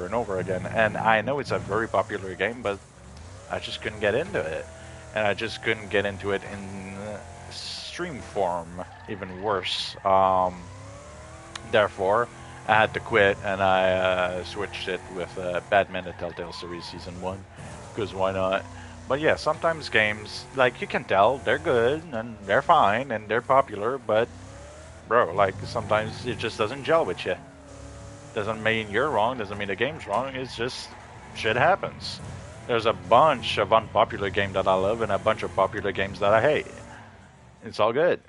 and over again. And I know it's a very popular game, but I just couldn't get into it, and I just couldn't get into it in stream form, even worse. Therefore I had to quit, and I switched it with Batman the Telltale series Season 1, because why not? But yeah, sometimes games, like, you can tell they're good and they're fine and they're popular, but bro, like, sometimes it just doesn't gel with you. Doesn't mean you're wrong, doesn't mean the game's wrong, it's just shit happens. There's a bunch of unpopular games that I love and a bunch of popular games that I hate. It's all good.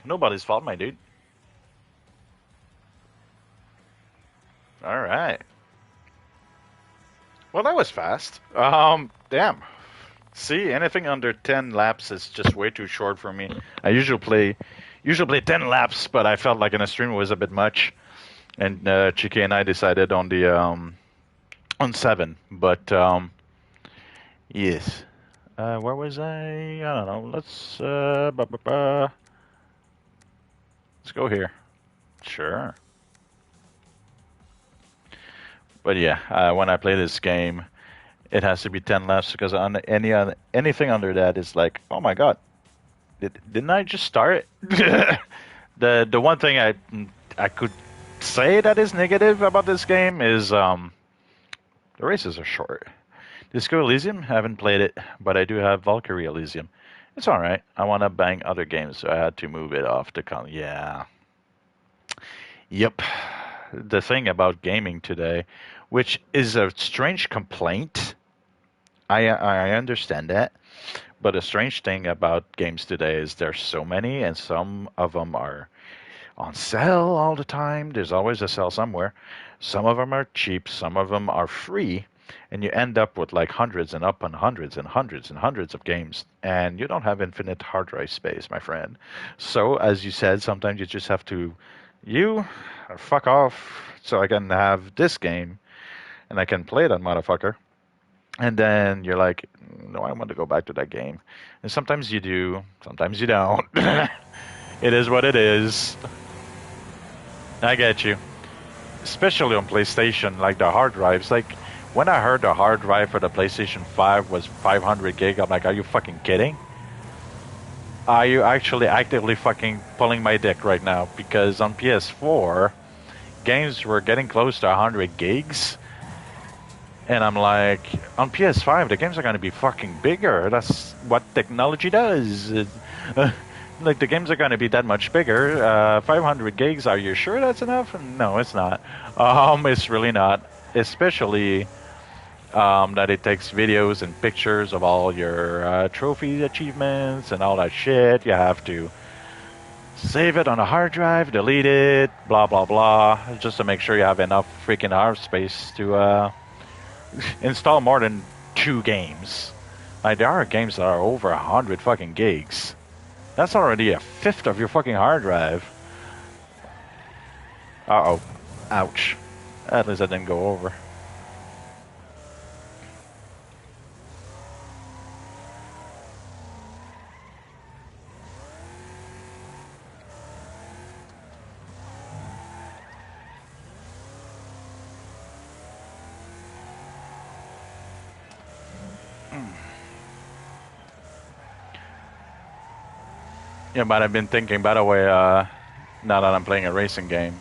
Nobody's fault, my dude. Alright. Well, that was fast. Damn. See, anything under 10 laps is just way too short for me. I usually play 10 laps, but I felt like in a stream it was a bit much. And Chicky and I decided on the on 7. But yes. Where was I? I don't know. Let's go here. Sure. But yeah, when I play this game, it has to be 10 laps because on anything under that is like, oh my god, didn't I just start? The one thing I could say that is negative about this game is the races are short. Disco Elysium, haven't played it, but I do have Valkyrie Elysium. It's all right. I want to bang other games, so I had to move it off the con. Yeah. Yep. The thing about gaming today, which is a strange complaint. I understand that, but a strange thing about games today is there's so many, and some of them are on sale all the time. There's always a sale somewhere. Some of them are cheap, some of them are free, and you end up with like hundreds and up and hundreds and hundreds and hundreds of games, and you don't have infinite hard drive space, my friend. So, as you said, sometimes you just have to, you fuck off so I can have this game and I can play that motherfucker. And then you're like, no, I want to go back to that game. And sometimes you do, sometimes you don't. It is what it is. I get you. Especially on PlayStation, like the hard drives. Like, when I heard the hard drive for the PlayStation 5 was 500 gig, I'm like, are you fucking kidding? Are you actually actively fucking pulling my dick right now? Because on PS4, games were getting close to 100 gigs. And I'm like, on PS5, the games are going to be fucking bigger. That's what technology does. Like, the games are going to be that much bigger. 500 gigs, are you sure that's enough? No, it's not. It's really not. Especially that it takes videos and pictures of all your trophy achievements and all that shit. You have to save it on a hard drive, delete it, blah, blah, blah, just to make sure you have enough freaking hard space to install more than 2 games. Like, there are games that are over 100 fucking gigs. That's already a fifth of your fucking hard drive. Uh-oh. Ouch. At least I didn't go over. Yeah, but I've been thinking, by the way, now that I'm playing a racing game,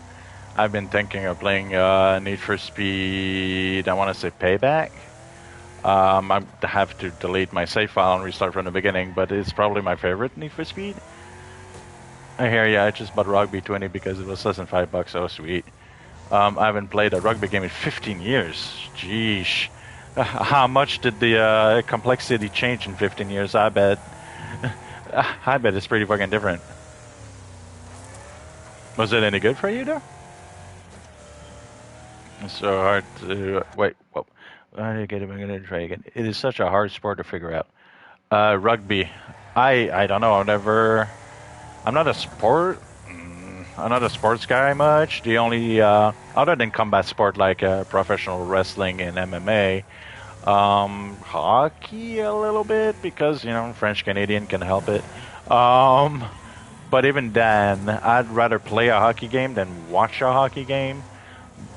I've been thinking of playing Need for Speed, I want to say Payback. I have to delete my save file and restart from the beginning, but it's probably my favorite Need for Speed. I hear ya, I just bought Rugby 20 because it was less than $5. Oh, sweet. I haven't played a rugby game in 15 years. Jeesh. How much did the complexity change in 15 years? I bet. I bet it's pretty fucking different. Was it any good for you, though? It's so hard to... Wait, whoa. I'm gonna try again. It is such a hard sport to figure out. Rugby. I don't know. I'm not a I'm not a sports guy much. The only... other than combat sport like professional wrestling and MMA... hockey a little bit because, you know, French Canadian can help it. But even then, I'd rather play a hockey game than watch a hockey game.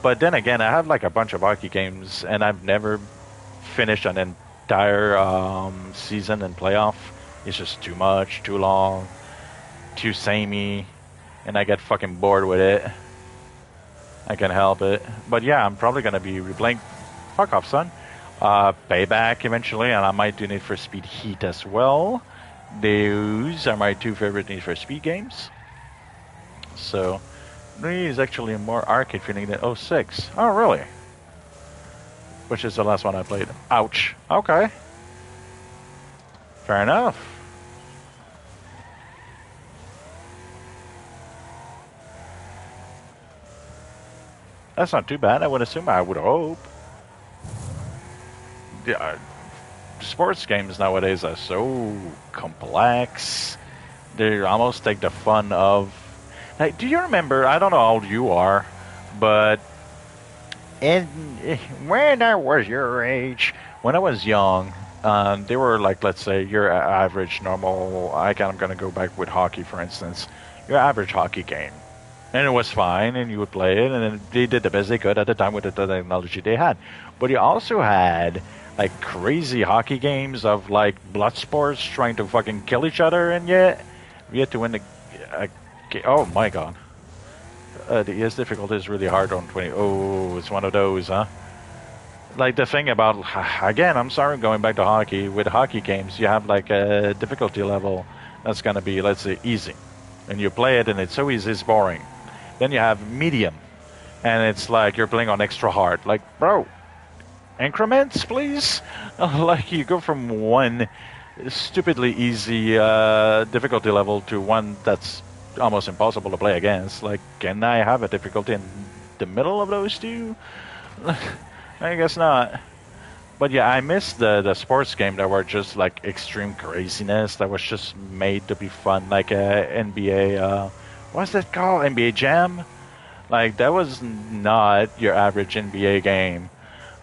But then again, I have like a bunch of hockey games, and I've never finished an entire season and playoff. It's just too much, too long, too samey, and I get fucking bored with it. I can help it. But yeah, I'm probably gonna be replaying. Fuck off, son. Payback eventually, and I might do Need for Speed Heat as well. Those are my 2 favorite Need for Speed games. So, 3 is actually a more arcade feeling than 06. Oh, really? Which is the last one I played. Ouch. Okay. Fair enough. That's not too bad, I would assume. I would hope. Yeah, sports games nowadays are so complex. They almost take the fun of... Like, do you remember, I don't know how old you are, But and when I was your age, when I was young, they were like, let's say, your average normal. I'm gonna go back with hockey, for instance. Your average hockey game, and it was fine, and you would play it, and then they did the best they could at the time with the technology they had. But you also had like crazy hockey games of like blood sports trying to fucking kill each other, and yet we had to win the. Oh my god. The ES difficulty is really hard on 20. Oh, it's one of those, huh? Like the thing about, again, I'm sorry, going back to hockey. With hockey games, you have like a difficulty level that's going to be, let's say, easy. And you play it and it's so easy, it's boring. Then you have medium. And it's like you're playing on extra hard. Like, bro, increments, please? Like you go from one stupidly easy difficulty level to one that's almost impossible to play against. Like, can I have a difficulty in the middle of those two? I guess not. But yeah, I miss the sports game that were just like extreme craziness that was just made to be fun, like NBA. What's that called? NBA Jam. Like that was not your average NBA game,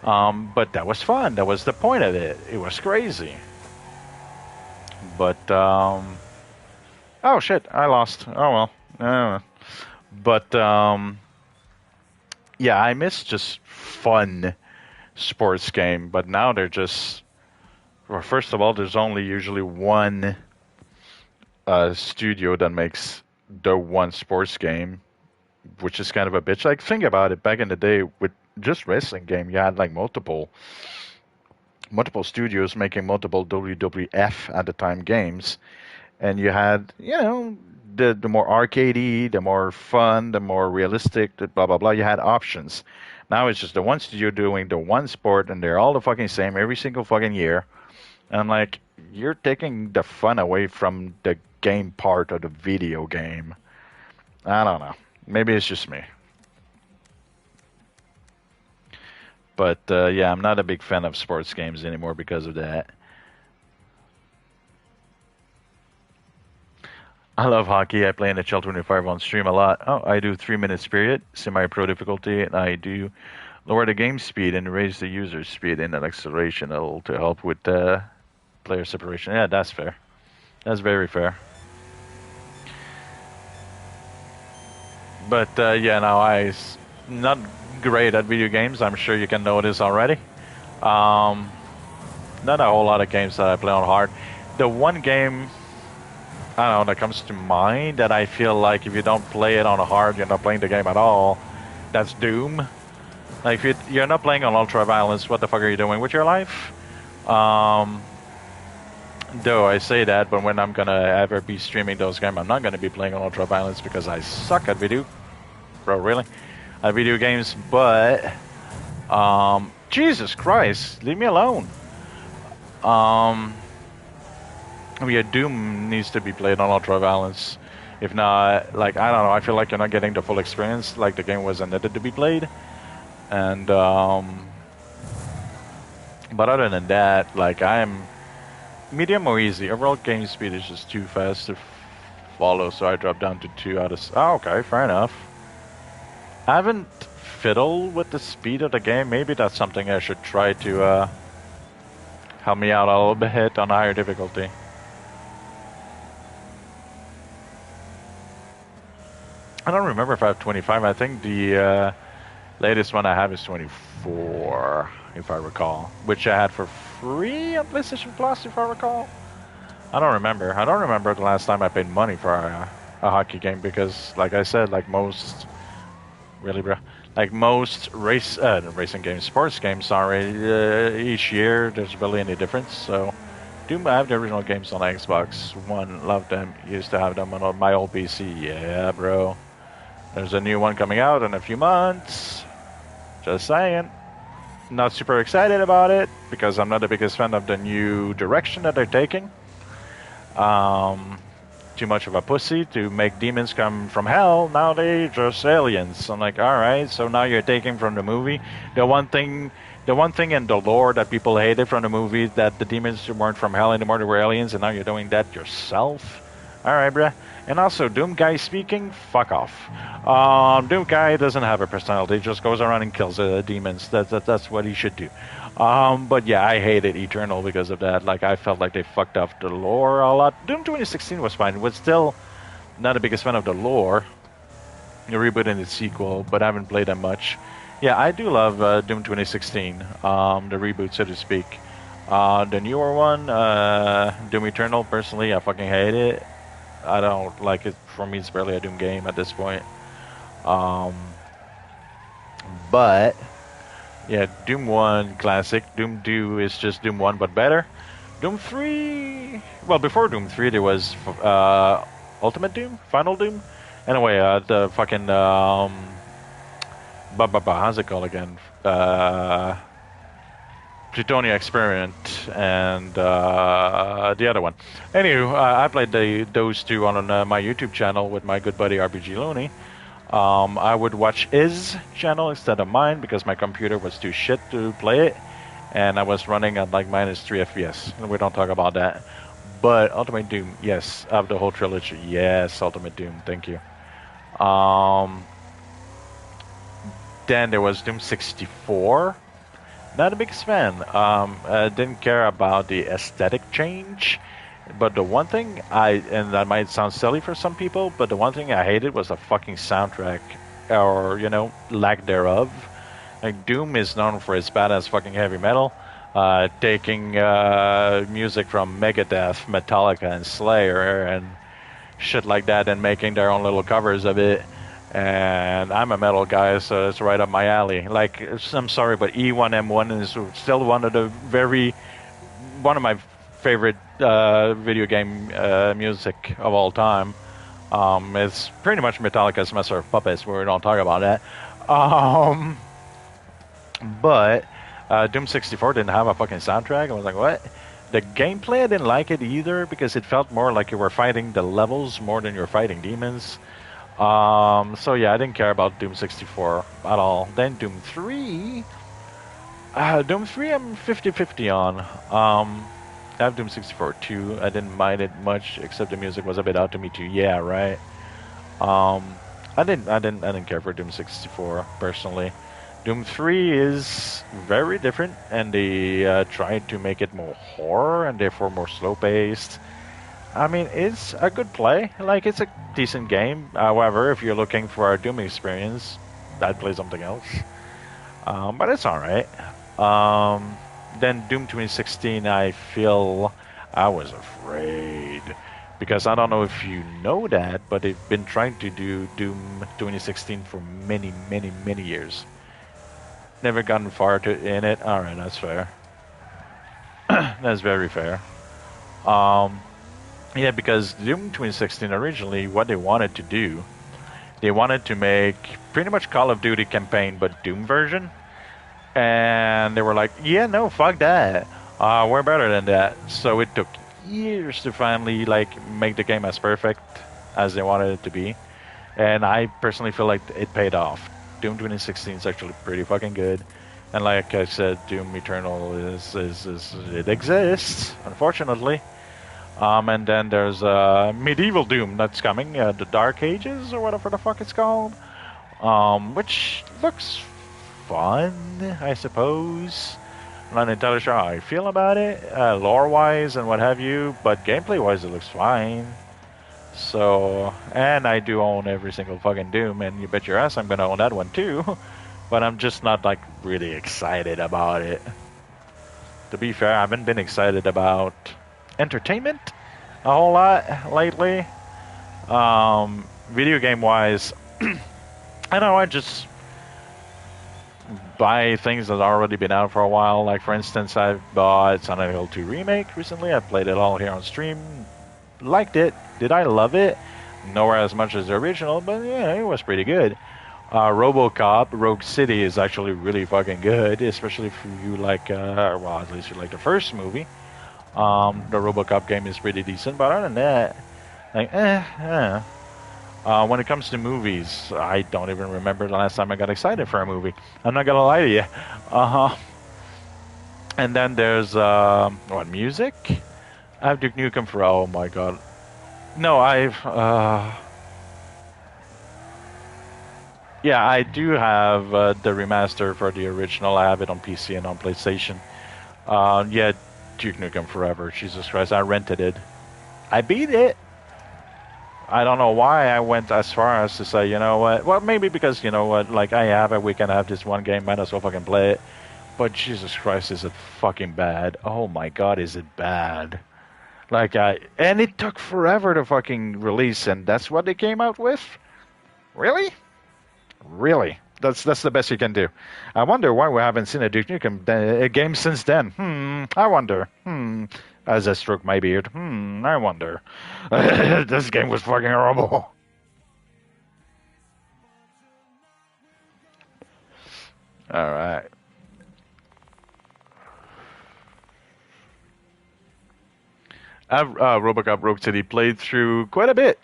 but that was fun. That was the point of it. It was crazy. But oh shit, I lost. Oh well. But yeah, I miss just fun sports game. But now they're just. Well, first of all, there's only usually one studio that makes the one sports game, which is kind of a bitch. Like think about it. Back in the day, with just wrestling game, you had like multiple studios making multiple WWF at the time games. And you had, the more arcadey, the more fun, the more realistic, the blah, blah, blah. You had options. Now it's just the one studio doing the one sport, and they're all the fucking same every single fucking year. And I'm like, you're taking the fun away from the game part of the video game. I don't know. Maybe it's just me. But, yeah, I'm not a big fan of sports games anymore because of that. I love hockey. I play in the Chell 25 on stream a lot. Oh, I do 3 minutes period, semi-pro difficulty, and I do lower the game speed and raise the user speed and an acceleration to help with player separation. Yeah, that's fair. That's very fair. But yeah, no, not great at video games. I'm sure you can notice already. Not a whole lot of games that I play on hard. The one game I don't know that comes to mind that I feel like if you don't play it on hard, you're not playing the game at all. That's Doom. Like if you're not playing on ultra violence, what the fuck are you doing with your life? Though I say that, but when I'm gonna ever be streaming those games, I'm not gonna be playing on ultra violence because I suck at video. Bro, really? At video games, but Jesus Christ, leave me alone. Yeah, Doom needs to be played on ultra violence. If not, like I don't know, I feel like you're not getting the full experience. Like the game was intended to be played, and but other than that, like I'm medium or easy. Overall game speed is just too fast to follow, so I dropped down to 2 out of. Oh, okay, fair enough. I haven't fiddled with the speed of the game. Maybe that's something I should try to help me out a little bit on higher difficulty. I don't remember if I have 25. I think the latest one I have is 24, if I recall. Which I had for free on PlayStation Plus, if I recall. I don't remember. I don't remember the last time I paid money for a hockey game because, like I said, like most... Really, bro? Like most racing games, sports games, sorry, each year there's barely any difference, so... I have the original games on Xbox One. Love them. Used to have them on my old PC. Yeah, bro. There's a new one coming out in a few months. Just saying. Not super excited about it because I'm not the biggest fan of the new direction that they're taking. Too much of a pussy to make demons come from hell. Now they're just aliens. I'm like, all right. So now you're taking from the movie the one thing in the lore that people hated from the movie, that the demons weren't from hell anymore, they were aliens, and now you're doing that yourself. Alright, bruh. And also, Doom Guy speaking, fuck off. Doom Guy doesn't have a personality, just goes around and kills demons. That's what he should do. But yeah, I hated Eternal because of that. Like, I felt like they fucked up the lore a lot. Doom 2016 was fine. Was still not the biggest fan of the lore. The reboot and its sequel, but I haven't played that much. Yeah, I do love Doom 2016, the reboot, so to speak. The newer one, Doom Eternal, personally, I fucking hate it. I don't like it. For me, it's barely a Doom game at this point. But yeah, Doom 1 classic. Doom 2 is just Doom 1 but better. Doom 3, well, before Doom 3 there was Ultimate Doom, Final Doom. Anyway, the fucking how's it called again? Plutonia Experiment and the other one. Anywho, I played those two on my YouTube channel with my good buddy RPG Looney. I would watch his channel instead of mine because my computer was too shit to play it, and I was running at like -3 FPS. We don't talk about that. But Ultimate Doom, yes, of the whole trilogy, yes, Ultimate Doom, thank you. Then there was Doom 64. Not a big fan. Didn't care about the aesthetic change. But the one thing and that might sound silly for some people, but the one thing I hated was the fucking soundtrack, or, you know, lack thereof. Like, Doom is known for its badass fucking heavy metal, taking music from Megadeth, Metallica, and Slayer, and shit like that, and making their own little covers of it. And I'm a metal guy, so it's right up my alley. Like, I'm sorry, but E1M1 is still one of my favorite video game music of all time. It's pretty much Metallica's Master of Puppets, where we don't talk about that. But Doom 64 didn't have a fucking soundtrack. I was like, what? The gameplay, I didn't like it either, because it felt more like you were fighting the levels more than you were fighting demons. So yeah, I didn't care about Doom 64 at all. Then Doom 3. Doom 3 I'm 50-50 on. I have Doom 64 too. I didn't mind it much, except the music was a bit out to me too. Yeah, right. I didn't care for Doom 64 personally. Doom 3 is very different, and they tried to make it more horror and therefore more slow paced. I mean, it's a good play. Like, it's a decent game. However, if you're looking for a Doom experience, I'd play something else. But it's alright. Then Doom 2016, I feel I was afraid. Because I don't know if you know that, but they've been trying to do Doom 2016 for many, many, many years. Never gotten far in it. Alright, that's fair. That's very fair. Yeah, because Doom 2016 originally, what they wanted to do, they wanted to make pretty much Call of Duty campaign, but Doom version. And they were like, yeah, no, fuck that. We're better than that. So it took years to finally like make the game as perfect as they wanted it to be. And I personally feel like it paid off. Doom 2016 is actually pretty fucking good. And like I said, Doom Eternal is it exists, unfortunately. And then there's Medieval Doom that's coming, the Dark Ages or whatever the fuck it's called, which looks fun, I suppose. I'm not entirely sure how I feel about it, lore-wise and what have you, but gameplay-wise it looks fine. So, and I do own every single fucking Doom, and you bet your ass I'm gonna own that one too. But I'm just not like really excited about it. To be fair, I haven't been excited about entertainment a whole lot lately. Video game wise, I know, I just buy things that already been out for a while. Like, for instance, I bought Silent Hill 2 Remake recently. I played it all here on stream. Liked it. Did I love it? Nowhere as much as the original, but yeah, it was pretty good. RoboCop Rogue City is actually really fucking good, especially if you like, well, at least you like the first movie. The RoboCop game is pretty decent, but other than that, like, when it comes to movies, I don't even remember the last time I got excited for a movie. I'm not gonna lie to you. And then there's, what, music? I have Duke Nukem for, oh my god. No, yeah, I do have the remaster for the original. I have it on PC and on PlayStation. Yeah, Duke Nukem Forever. Jesus Christ, I rented it. I beat it. I don't know why I went as far as to say, you know what? Well, maybe because, you know what, like I have it, we can have this one game, might as well fucking play it. But Jesus Christ, is it fucking bad? Oh my God, is it bad? Like, and it took forever to fucking release, and that's what they came out with? Really? Really? That's the best you can do. I wonder why we haven't seen a Duke Nukem game since then. I wonder. As I stroke my beard. I wonder. This game was fucking horrible. Alright. I've Robocop Rogue City played through quite a bit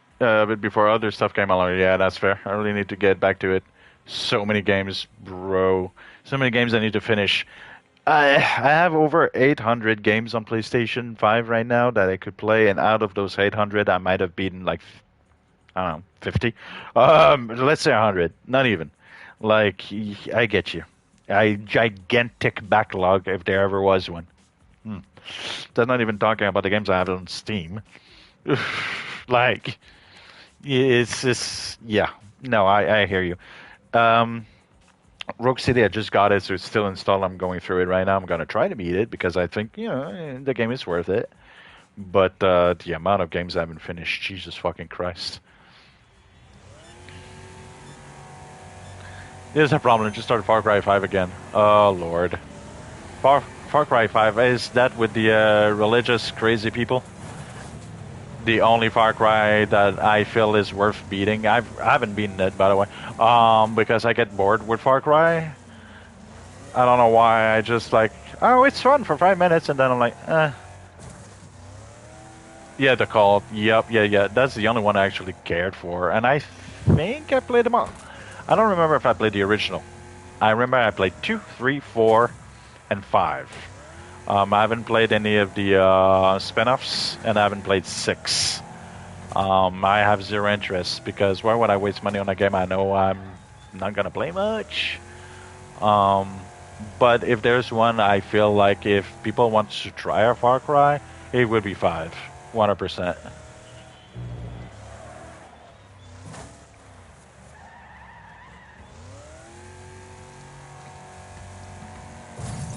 before other stuff came along. Yeah, that's fair. I really need to get back to it. So many games, bro. So many games I need to finish. I have over 800 games on PlayStation 5 right now that I could play, and out of those 800, I might have beaten like, I don't know, 50. Let's say 100. Not even. Like, I get you. A gigantic backlog if there ever was one. That's not even talking about the games I have on Steam. Like, it's just, yeah. No, I hear you. Rogue City, I just got it, so it's still installed. I'm going through it right now. I'm going to try to beat it because I think, you know, the game is worth it. But the amount of games I haven't finished, Jesus fucking Christ. Here's a problem. I just started Far Cry 5 again. Oh, Lord. Far Cry 5, is that with the religious crazy people? The only Far Cry that I feel is worth beating. I haven't beaten it, by the way, because I get bored with Far Cry. I don't know why. I just like, oh, it's fun for 5 minutes, and then I'm like, eh. Yeah, the Cult. Yep, yeah. That's the only one I actually cared for, and I think I played them all. I don't remember if I played the original. I remember I played 2, 3, 4, and 5. I haven't played any of the spin-offs, and I haven't played 6. I have zero interest, because why would I waste money on a game I know I'm not going to play much? But if there's one, I feel like if people want to try a Far Cry, it would be 5. 100%.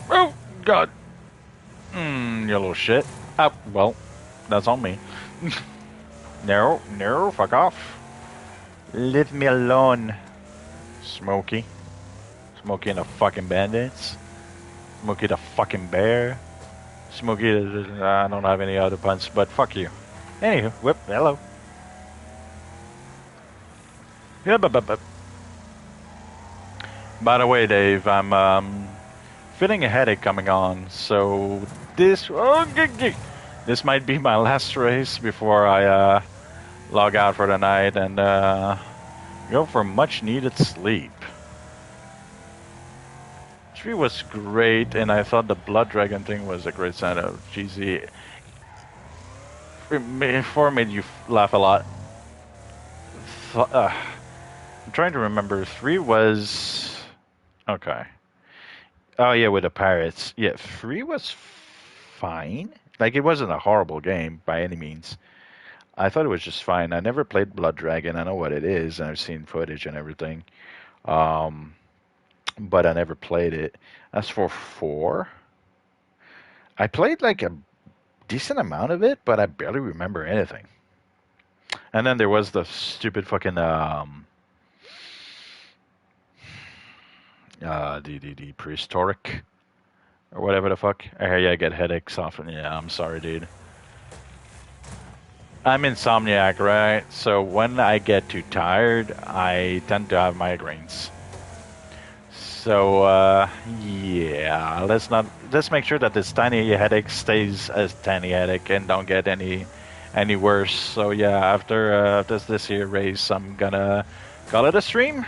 Oh, God. You little shit. Well, that's on me. No, fuck off. Leave me alone. Smokey. Smokey and the fucking bandits. Smokey the fucking bear. Smokey, I don't have any other puns, but fuck you. Anywho, whip, hello. Yeah, but. By the way, Dave, I'm feeling a headache coming on, so this might be my last race before I log out for the night and go for much needed sleep. 3 was great, and I thought the Blood Dragon thing was a great sign of GZ. 4 made you laugh a lot. I'm trying to remember. 3 was okay. Oh yeah, with the pirates. Yeah, 3 was fine. Like, it wasn't a horrible game by any means. I thought it was just fine. I never played Blood Dragon. I know what it is, and I've seen footage and everything. But I never played it. As for 4, I played like a decent amount of it, but I barely remember anything. And then there was the stupid fucking the prehistoric or whatever the fuck. I get headaches often. Yeah, I'm sorry, dude. I'm insomniac, right? So when I get too tired, I tend to have migraines. So yeah, let's make sure that this tiny headache stays as tiny headache and don't get any worse. So yeah, after this here race, I'm gonna call it a stream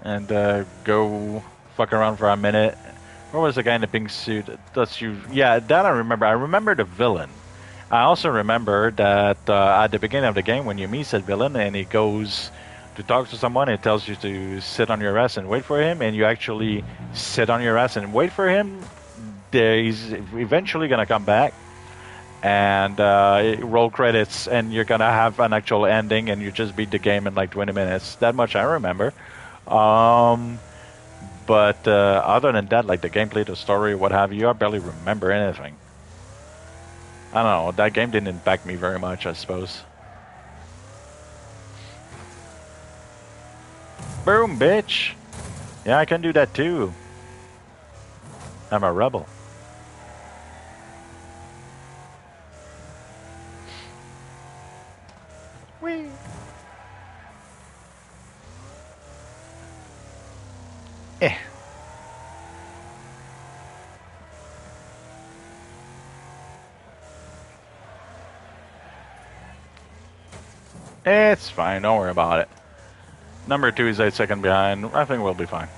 and go fuck around for a minute. Where was the guy in the pink suit? That's you. Yeah, that I remember. I remember the villain. I also remember that at the beginning of the game, when you meet said villain and he goes to talk to someone, it tells you to sit on your ass and wait for him, and you actually sit on your ass and wait for him. He's eventually gonna come back and roll credits, and you're gonna have an actual ending, and you just beat the game in like 20 minutes. That much I remember. Um, but other than that, like the gameplay, the story, what have you, I barely remember anything. I don't know. That game didn't impact me very much, I suppose. Boom, bitch. Yeah, I can do that too. I'm a rebel. Whee! Eh. It's fine. Don't worry about it. Number 2 is 8 seconds behind. I think we'll be fine.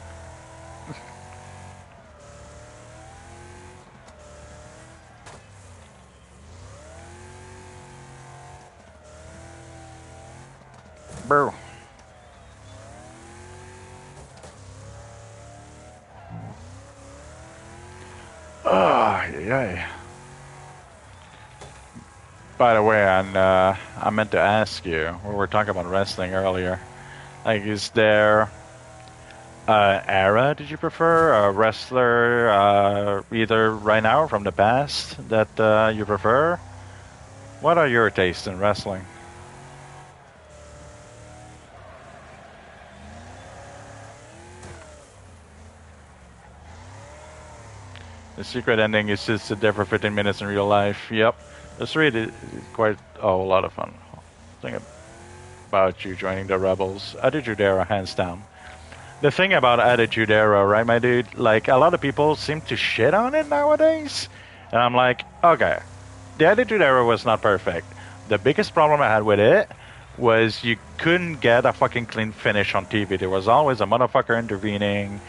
Bro. Oh, yeah. By the way, I meant to ask you, we were talking about wrestling earlier. Like, is there era did you prefer? A wrestler either right now or from the past that you prefer? What are your tastes in wrestling? The secret ending is just sit there for 15 minutes in real life. Yep. It's really quite a lot of fun. Think about you joining the Rebels. Attitude Era, hands down. The thing about Attitude Era, right, my dude? Like, a lot of people seem to shit on it nowadays. And I'm like, okay, the Attitude Era was not perfect. The biggest problem I had with it was you couldn't get a fucking clean finish on TV. There was always a motherfucker intervening.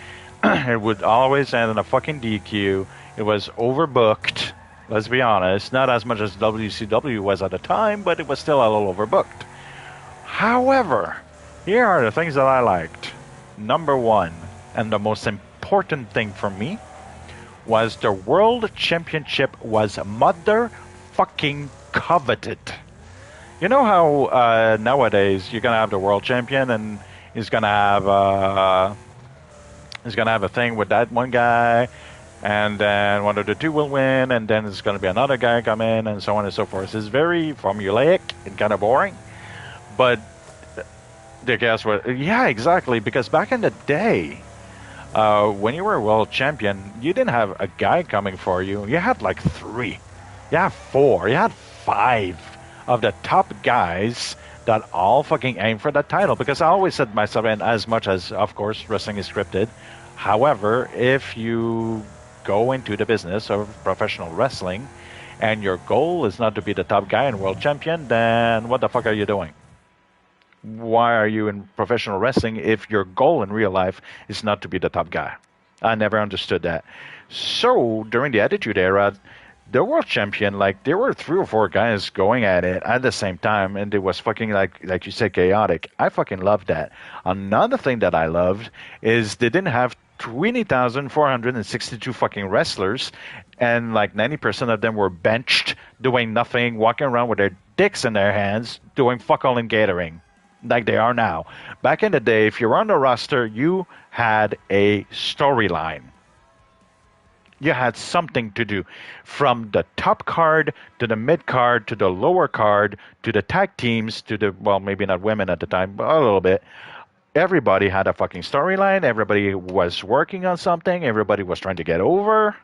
It would always end in a fucking DQ. It was overbooked. Let's be honest. Not as much as WCW was at the time, but it was still a little overbooked. However, here are the things that I liked. Number 1, and the most important thing for me, was the World Championship was motherfucking coveted. You know how nowadays you're gonna have the World Champion, and he's gonna have a thing with that one guy, and then one of the two will win, and then there's gonna be another guy come in, and so on and so forth. It's very formulaic and kind of boring. But guess what? Yeah, exactly. Because back in the day, when you were a world champion, you didn't have a guy coming for you. You had like 3, you had 4, you had 5 of the top guys that all fucking aim for that title. Because I always said to myself, and as much as, of course, wrestling is scripted, however, if you go into the business of professional wrestling and your goal is not to be the top guy and world champion, then what the fuck are you doing? Why are you in professional wrestling if your goal in real life is not to be the top guy? I never understood that. So during the Attitude Era, the world champion, like, there were 3 or 4 guys going at it at the same time, and it was fucking, like you said, chaotic. I fucking loved that. Another thing that I loved is they didn't have 20,462 fucking wrestlers, and like 90% of them were benched, doing nothing, walking around with their dicks in their hands, doing fuck all in catering, like they are now. Back in the day, if you were on the roster, you had a storyline. You had something to do, from the top card to the mid card to the lower card to the tag teams to the, well, maybe not women at the time, but a little bit. Everybody had a fucking storyline. Everybody was working on something. Everybody was trying to get over.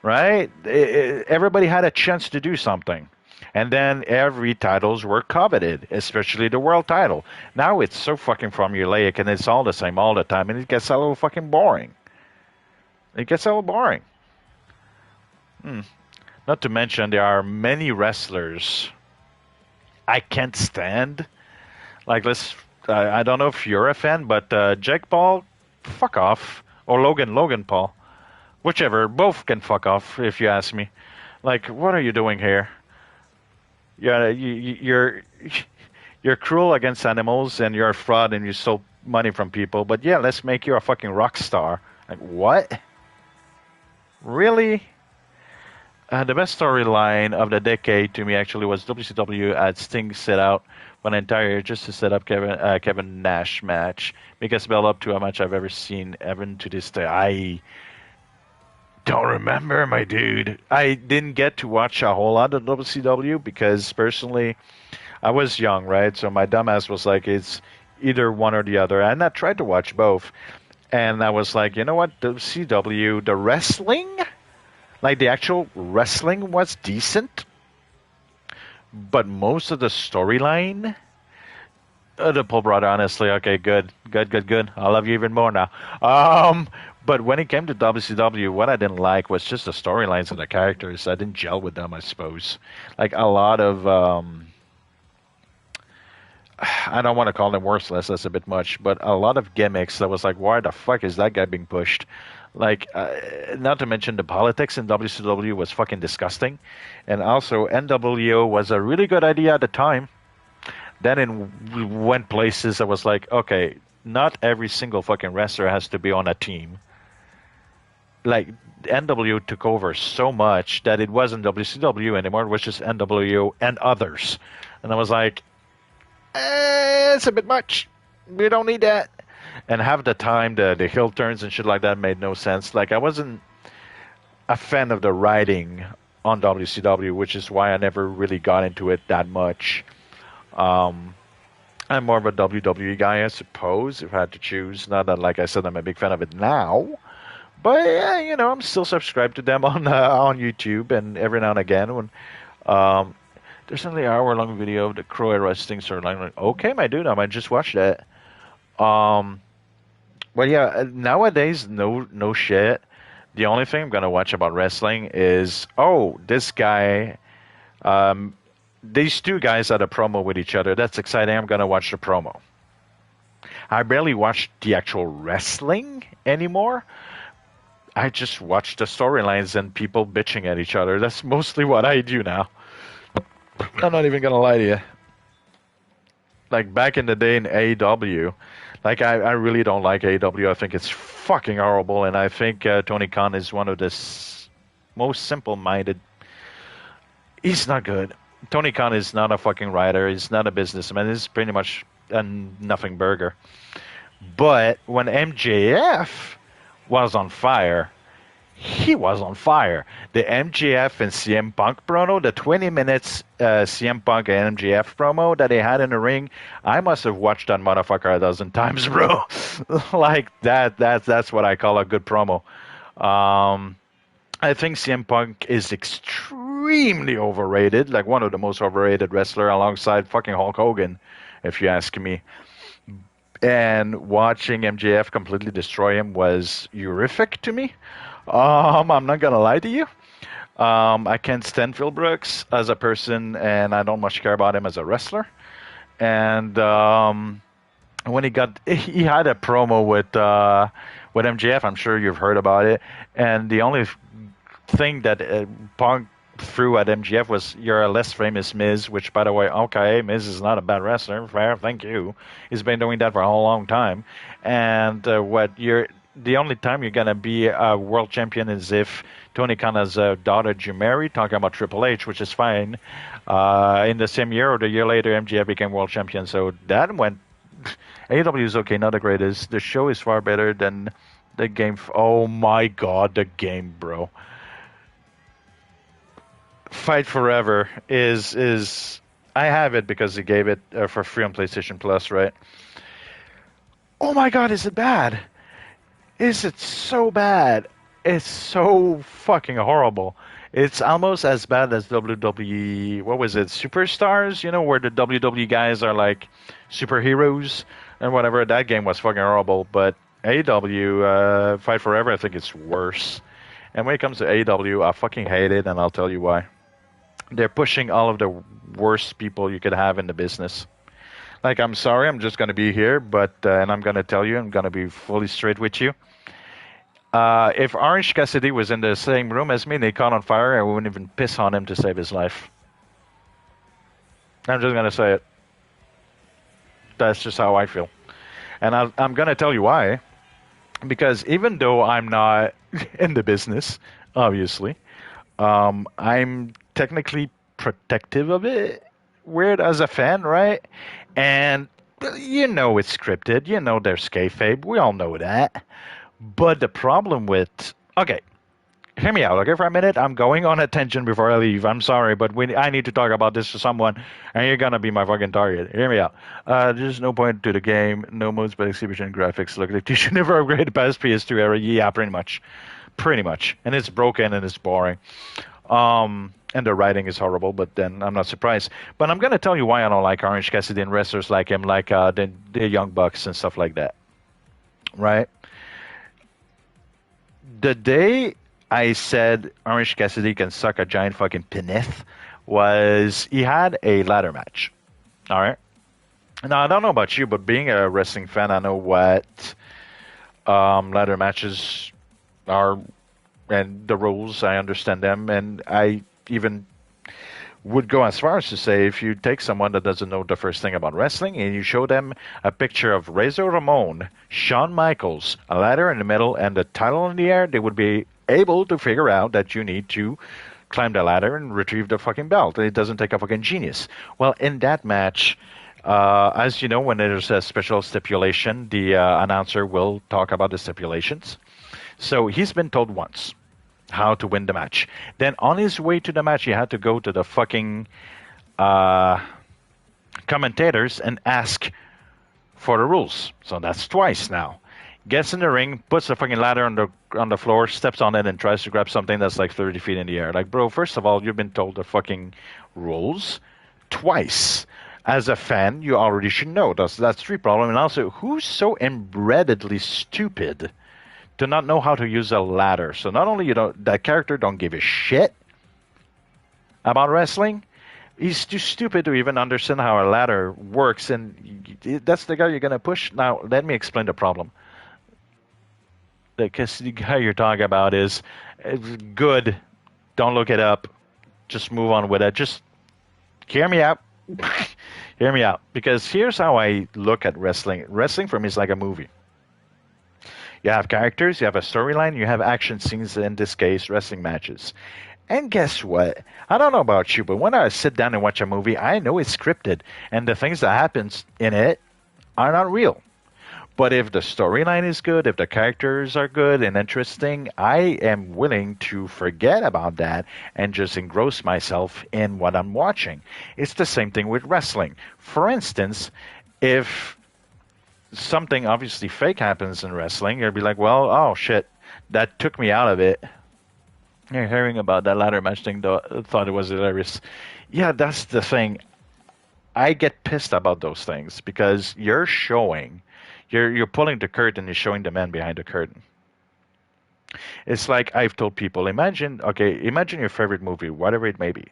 Right? Everybody had a chance to do something. And then every titles were coveted, especially the world title. Now it's so fucking formulaic, and it's all the same all the time, and it gets a little fucking boring. It gets a little boring. Not to mention, there are many wrestlers I can't stand. Like, I don't know if you're a fan, but Jake Paul, fuck off. Or Logan Paul. Whichever. Both can fuck off, if you ask me. Like, what are you doing here? You're you're cruel against animals, and you're a fraud, and you stole money from people. But yeah, let's make you a fucking rock star. Like, what? Really? The best storyline of the decade to me actually was WCW had Sting set out for an entire year just to set up Kevin Nash match. Because build up to a match I've ever seen, even to this day. I don't remember, my dude. I didn't get to watch a whole lot of WCW because personally, I was young, right? So my dumbass was like, it's either one or the other. And I tried to watch both. And I was like, you know what? WCW, the wrestling? Like, the actual wrestling was decent, but most of the storyline, the Paul brother, honestly, okay, good. I love you even more now. But when it came to WCW, what I didn't like was just the storylines and the characters. I didn't gel with them, I suppose. Like, a lot of, I don't want to call them worthless, that's a bit much, but a lot of gimmicks that was like, why the fuck is that guy being pushed? Like, not to mention the politics in WCW was fucking disgusting. And also, NWO was a really good idea at the time. Then it went places that was like, okay, not every single fucking wrestler has to be on a team. Like, NWO took over so much that it wasn't WCW anymore. It was just NWO and others. And I was like, it's a bit much. We don't need that. And half the time, the heel turns and shit like that made no sense. Like, I wasn't a fan of the writing on WCW, which is why I never really got into it that much. I'm more of a WWE guy, I suppose, if I had to choose. Not that, like I said, I'm a big fan of it now. But, yeah, you know, I'm still subscribed to them on YouTube, and every now and again when there's only an hour-long video of the Crow Wrestling storyline. Like, okay, my dude, I might just watch that. Well, yeah, nowadays, no shit. The only thing I'm gonna watch about wrestling is, oh, this guy, these two guys had a promo with each other. That's exciting. I'm gonna watch the promo. I barely watch the actual wrestling anymore. I just watch the storylines and people bitching at each other. That's mostly what I do now. I'm not even gonna lie to you. Like, back in the day in AEW, like, I really don't like AEW. I think it's fucking horrible, and I think Tony Khan is one of the most simple-minded. He's not good. Tony Khan is not a fucking writer. He's not a businessman. He's pretty much a nothing burger. But when MJF was on fire, he was on fire. The MJF and CM Punk promo, the 20 minutes CM Punk and MJF promo that they had in the ring, I must have watched that motherfucker a dozen times, bro. Like, that's what I call a good promo. I think CM Punk is extremely overrated, like one of the most overrated wrestler alongside fucking Hulk Hogan, if you ask me. And watching MJF completely destroy him was horrific to me. I'm not gonna lie to you. I can't stand Phil Brooks as a person, and I don't much care about him as a wrestler. And when he had a promo with MJF, I'm sure you've heard about it. And the only thing that Punk threw at MJF was, "You're a less famous Miz," which, by the way, okay, Miz is not a bad wrestler. Fair, thank you. He's been doing that for a whole long time. And the only time you're going to be a world champion is if Tony Khan has a daughter, Jim Mary, talking about Triple H, which is fine. In the same year or the year later, MJF became world champion. So that went... AEW is okay, not the greatest. The show is far better than the game. Oh my god, the game, bro. Fight Forever is... I have it because they gave it for free on PlayStation Plus, right? Oh my god, is it bad? Is it so bad? It's so fucking horrible. It's almost as bad as WWE, what was it, Superstars? You know, where the WWE guys are like superheroes and whatever. That game was fucking horrible. But AEW, Fight Forever, I think it's worse. And when it comes to AEW, I fucking hate it, and I'll tell you why. They're pushing all of the worst people you could have in the business. Like, I'm sorry, I'm just going to be here, but and I'm going to tell you, I'm going to be fully straight with you. If Orange Cassidy was in the same room as me and they caught on fire, I wouldn't even piss on him to save his life. I'm just gonna say it. That's just how I feel, and I'm gonna tell you why. Because even though I'm not in the business, obviously, I'm technically protective of it. Weird as a fan, right? And you know it's scripted. You know there's kayfabe. We all know that. But the problem with okay, hear me out, okay, for a minute. I'm going on a tangent before I leave. I'm sorry, but I need to talk about this to someone, and you're gonna be my fucking target. Hear me out. There's no point to the game. No modes, but exhibition graphics look like you should never upgrade past PS2 era. Yeah, pretty much. Pretty much. And it's broken and it's boring. And the writing is horrible, but then I'm not surprised. But I'm gonna tell you why I don't like Orange Cassidy and wrestlers like him, like the Young Bucks and stuff like that. Right? The day I said Orange Cassidy can suck a giant fucking penith was he had a ladder match. All right. Now I don't know about you, but being a wrestling fan, I know what ladder matches are and the rules. I understand them, and I even would go as far as to say if you take someone that doesn't know the first thing about wrestling and you show them a picture of Razor Ramon, Shawn Michaels, a ladder in the middle, and the title in the air, they would be able to figure out that you need to climb the ladder and retrieve the fucking belt. It doesn't take a fucking genius. Well, in that match, as you know, when there's a special stipulation, the announcer will talk about the stipulations. So he's been told once how to win the match. Then on his way to the match, he had to go to the fucking commentators and ask for the rules. So that's twice now. Gets in the ring, puts the fucking ladder on the floor, steps on it, and tries to grab something that's like 30 feet in the air. Like, bro, first of all, you've been told the fucking rules twice. As a fan, you already should know. That's three problems. And also, who's so inbrededly stupid to not know how to use a ladder? So not only that character don't give a shit about wrestling, he's too stupid to even understand how a ladder works, and that's the guy you're gonna push. Now, let me explain the problem. Because the guy you're talking about is good. Don't look it up. Just move on with it. Just hear me out. Hear me out. Because here's how I look at wrestling. Wrestling for me is like a movie. You have characters, you have a storyline, you have action scenes, in this case, wrestling matches. And guess what? I don't know about you, but when I sit down and watch a movie, I know it's scripted. And the things that happens in it are not real. But if the storyline is good, if the characters are good and interesting, I am willing to forget about that and just engross myself in what I'm watching. It's the same thing with wrestling. For instance, if something obviously fake happens in wrestling, you'll be like, well, oh shit, that took me out of it. You're hearing about that ladder match thing, though, thought it was hilarious. Yeah, that's the thing. I get pissed about those things because you're showing... You're pulling the curtain and showing the man behind the curtain. It's like I've told people, imagine your favorite movie, whatever it may be.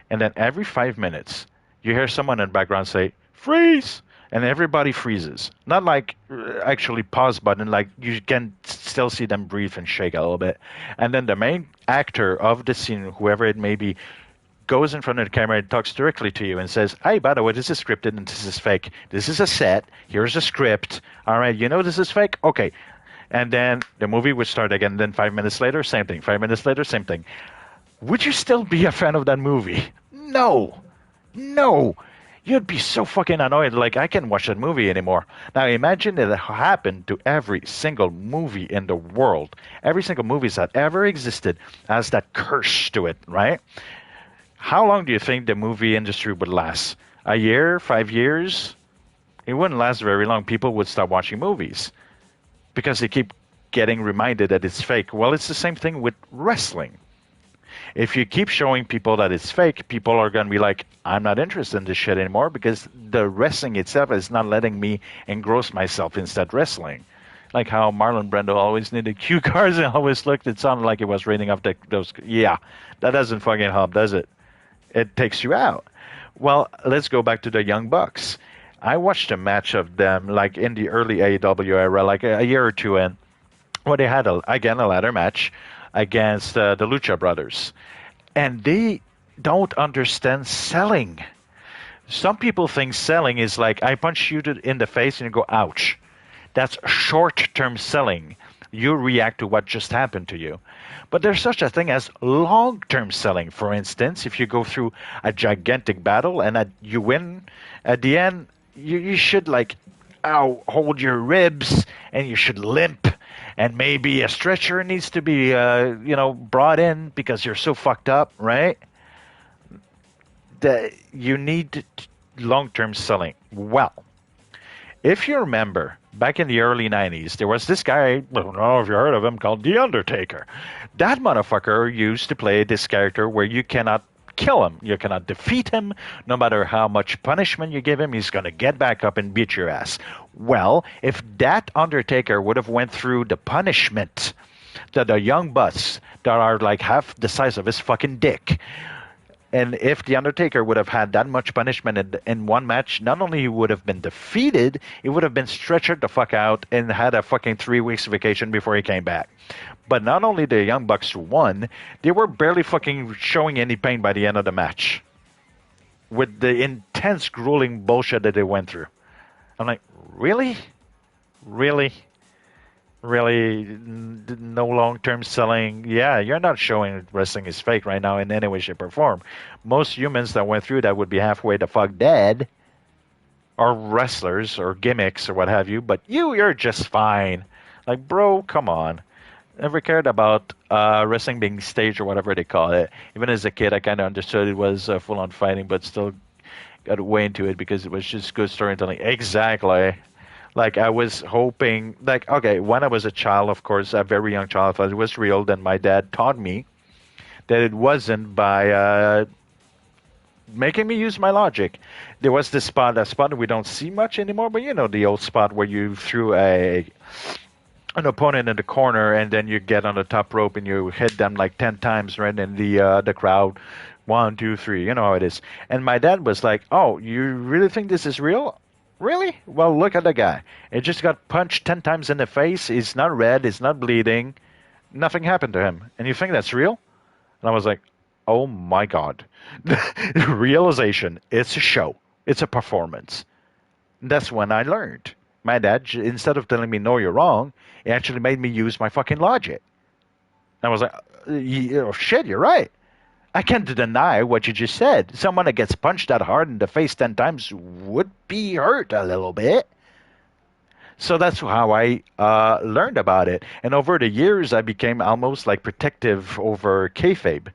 And then every 5 minutes, you hear someone in the background say, freeze! And everybody freezes. Not like actually pause button, like you can still see them breathe and shake a little bit. And then the main actor of the scene, whoever it may be, goes in front of the camera and talks directly to you and says, hey, by the way, this is scripted and this is fake. This is a set. Here's a script. All right, you know this is fake? Okay. And then the movie would start again. Then 5 minutes later, same thing. 5 minutes later, same thing. Would you still be a fan of that movie? No. No. You'd be so fucking annoyed. Like, I can't watch that movie anymore. Now, imagine it happened to every single movie in the world. Every single movie that ever existed has that curse to it, right? How long do you think the movie industry would last? A year? 5 years? It wouldn't last very long. People would stop watching movies because they keep getting reminded that it's fake. Well, it's the same thing with wrestling. If you keep showing people that it's fake, people are going to be like, I'm not interested in this shit anymore because the wrestling itself is not letting me engross myself in that wrestling. Like how Marlon Brando always needed cue cards and always looked, it sounded like it was rating off those. Yeah, that doesn't fucking help, does it? It takes you out. Well, let's go back to the Young Bucks. I watched a match of them like in the early AEW era, like a year or two in. Well, they had again a ladder match against the Lucha Brothers, and they don't understand selling. Some people think selling is like I punch you in the face and you go ouch. That's short-term selling. You react to what just happened to you. But there's such a thing as long-term selling. For instance, if you go through a gigantic battle and you win, at the end, you should like, hold your ribs and you should limp. And maybe a stretcher needs to be, brought in because you're so fucked up, right? That you need long-term selling. Well, if you remember, back in the early 90s, there was this guy, I don't know if you heard of him, called The Undertaker. That motherfucker used to play this character where you cannot kill him. You cannot defeat him. No matter how much punishment you give him, he's going to get back up and beat your ass. Well, if that Undertaker would have went through the punishment that the young bucks that are like half the size of his fucking dick, and if The Undertaker would have had that much punishment in one match, not only he would have been defeated, he would have been stretchered the fuck out and had a fucking 3 weeks vacation before he came back. But not only the Young Bucks won, they were barely fucking showing any pain by the end of the match. With the intense, grueling bullshit that they went through. I'm like, really? Really? Really, no long-term selling. Yeah, you're not showing wrestling is fake right now in any way, shape, or form. Most humans that went through that would be halfway the fuck dead, or wrestlers, or gimmicks, or what have you. But you're just fine. Like, bro, come on. Never cared about wrestling being staged or whatever they call it. Even as a kid, I kind of understood it was full-on fighting, but still got way into it because it was just good storytelling. Exactly. Like, I was hoping, like, okay, when I was a child, of course, a very young child, I thought it was real. Then my dad taught me that it wasn't by making me use my logic. There was this spot, a spot that we don't see much anymore, but you know the old spot where you threw an opponent in the corner and then you get on the top rope and you hit them like 10 times, right? And the crowd, 1, 2, 3, you know how it is. And my dad was like, oh, you really think this is real? Really? Well, look at the guy. He just got punched 10 times in the face. He's not red. He's not bleeding. Nothing happened to him. And you think that's real? And I was like, oh my God. Realization. It's a show. It's a performance. And that's when I learned. My dad, instead of telling me, no, you're wrong, he actually made me use my fucking logic. And I was like, shit, you're right. I can't deny what you just said. Someone that gets punched that hard in the face 10 times would be hurt a little bit. So that's how I learned about it. And over the years, I became almost like protective over kayfabe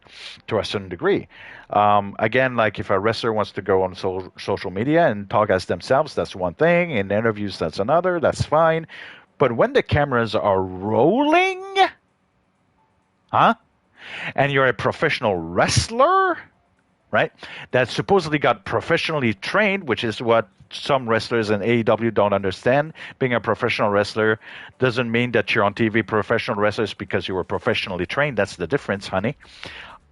to a certain degree. Again, like if a wrestler wants to go on social media and talk as themselves, that's one thing. In interviews, that's another. That's fine. But when the cameras are rolling, and you're a professional wrestler, right, that supposedly got professionally trained, which is what some wrestlers in AEW don't understand. Being a professional wrestler doesn't mean that you're on TV professional wrestlers because you were professionally trained. That's the difference, honey.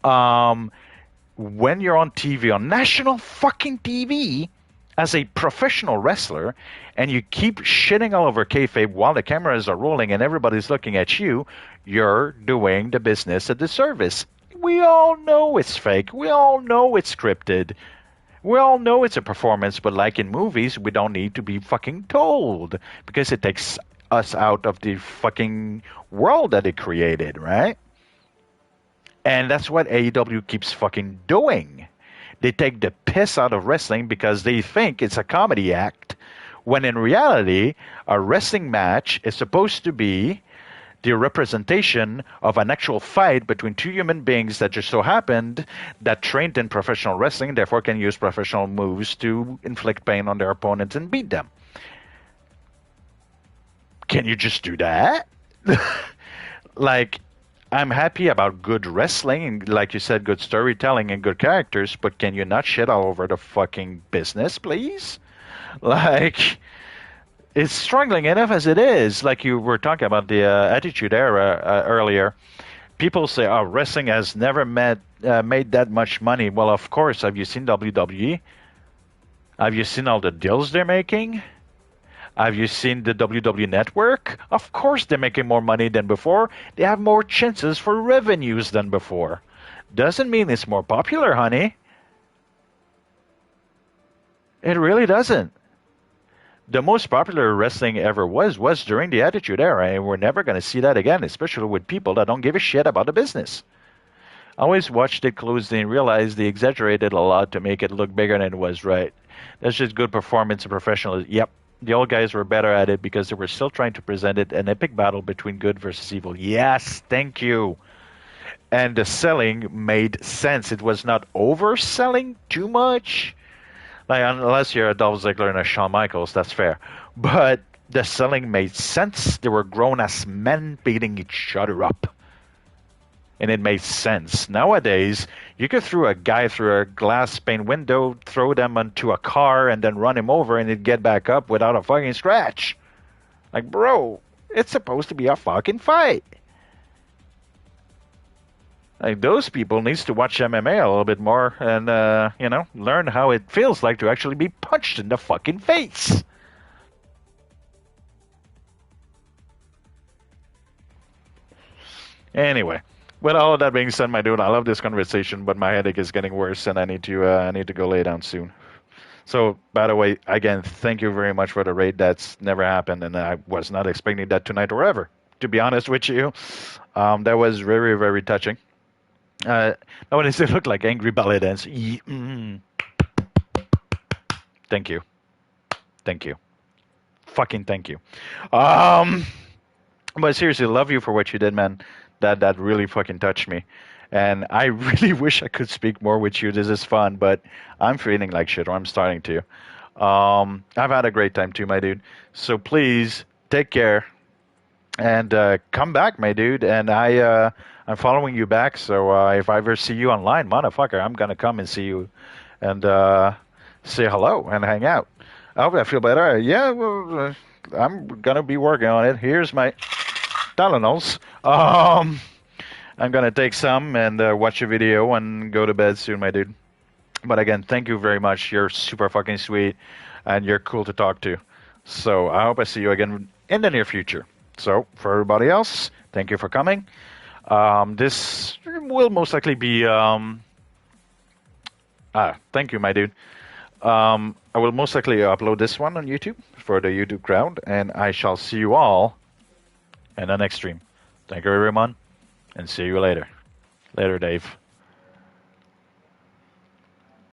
When you're on TV, on national fucking TV, as a professional wrestler, and you keep shitting all over kayfabe while the cameras are rolling and everybody's looking at you, you're doing the business a disservice. We all know it's fake. We all know it's scripted. We all know it's a performance, but like in movies, we don't need to be fucking told because it takes us out of the fucking world that it created, right? And that's what AEW keeps fucking doing. They take the piss out of wrestling because they think it's a comedy act, when in reality, a wrestling match is supposed to be the representation of an actual fight between two human beings that just so happened that trained in professional wrestling, therefore can use professional moves to inflict pain on their opponents and beat them. Can you just do that? Like, I'm happy about good wrestling and, like you said, good storytelling and good characters, but can you not shit all over the fucking business, please? Like, it's struggling enough as it is. Like you were talking about the Attitude Era earlier. People say, oh, wrestling has never made that much money. Well, of course. Have you seen WWE? Have you seen all the deals they're making? Have you seen the WWE Network? Of course they're making more money than before. They have more chances for revenues than before. Doesn't mean it's more popular, honey. It really doesn't. The most popular wrestling ever was during the Attitude Era, and we're never going to see that again, especially with people that don't give a shit about the business. I always watched it closely and realized they exaggerated a lot to make it look bigger than it was, right? That's just good performance and professionalism. Yep, the old guys were better at it because they were still trying to present it an epic battle between good versus evil. Yes, thank you. And the selling made sense. It was not overselling too much. Like, unless you're a Dolph Ziggler and a Shawn Michaels, that's fair. But the selling made sense. They were grown-ass men beating each other up. And it made sense. Nowadays, you could throw a guy through a glass pane window, throw them onto a car, and then run him over, and he'd get back up without a fucking scratch. Like, bro, it's supposed to be a fucking fight. Like, those people needs to watch MMA a little bit more and, learn how it feels like to actually be punched in the fucking face. Anyway, with all of that being said, my dude, I love this conversation, but my headache is getting worse, and I need to go lay down soon. So, by the way, again, thank you very much for the raid. That's never happened, and I was not expecting that tonight or ever. To be honest with you, that was very, very touching. Nowadays they look like angry ballet dance. Thank you. Thank you. Fucking thank you. But seriously, love you for what you did, man. That really fucking touched me. And I really wish I could speak more with you. This is fun, but I'm feeling like shit, or I'm starting to. I've had a great time too, my dude. So please take care and come back, my dude. And I'm following you back. So if I ever see you online, motherfucker, I'm gonna come and see you and say hello and hang out. I hope I feel better. Yeah, well, I'm gonna be working on it. Here's my Tylenols. I'm gonna take some and watch a video and go to bed soon, my dude. But again, thank you very much. You're super fucking sweet, and you're cool to talk to. So I hope I see you again in the near future. So for everybody else, thank you for coming. This will most likely be. Thank you, my dude. I will most likely upload this one on YouTube for the YouTube crowd, and I shall see you all in the next stream. Thank you, everyone, and see you later. Later, Dave.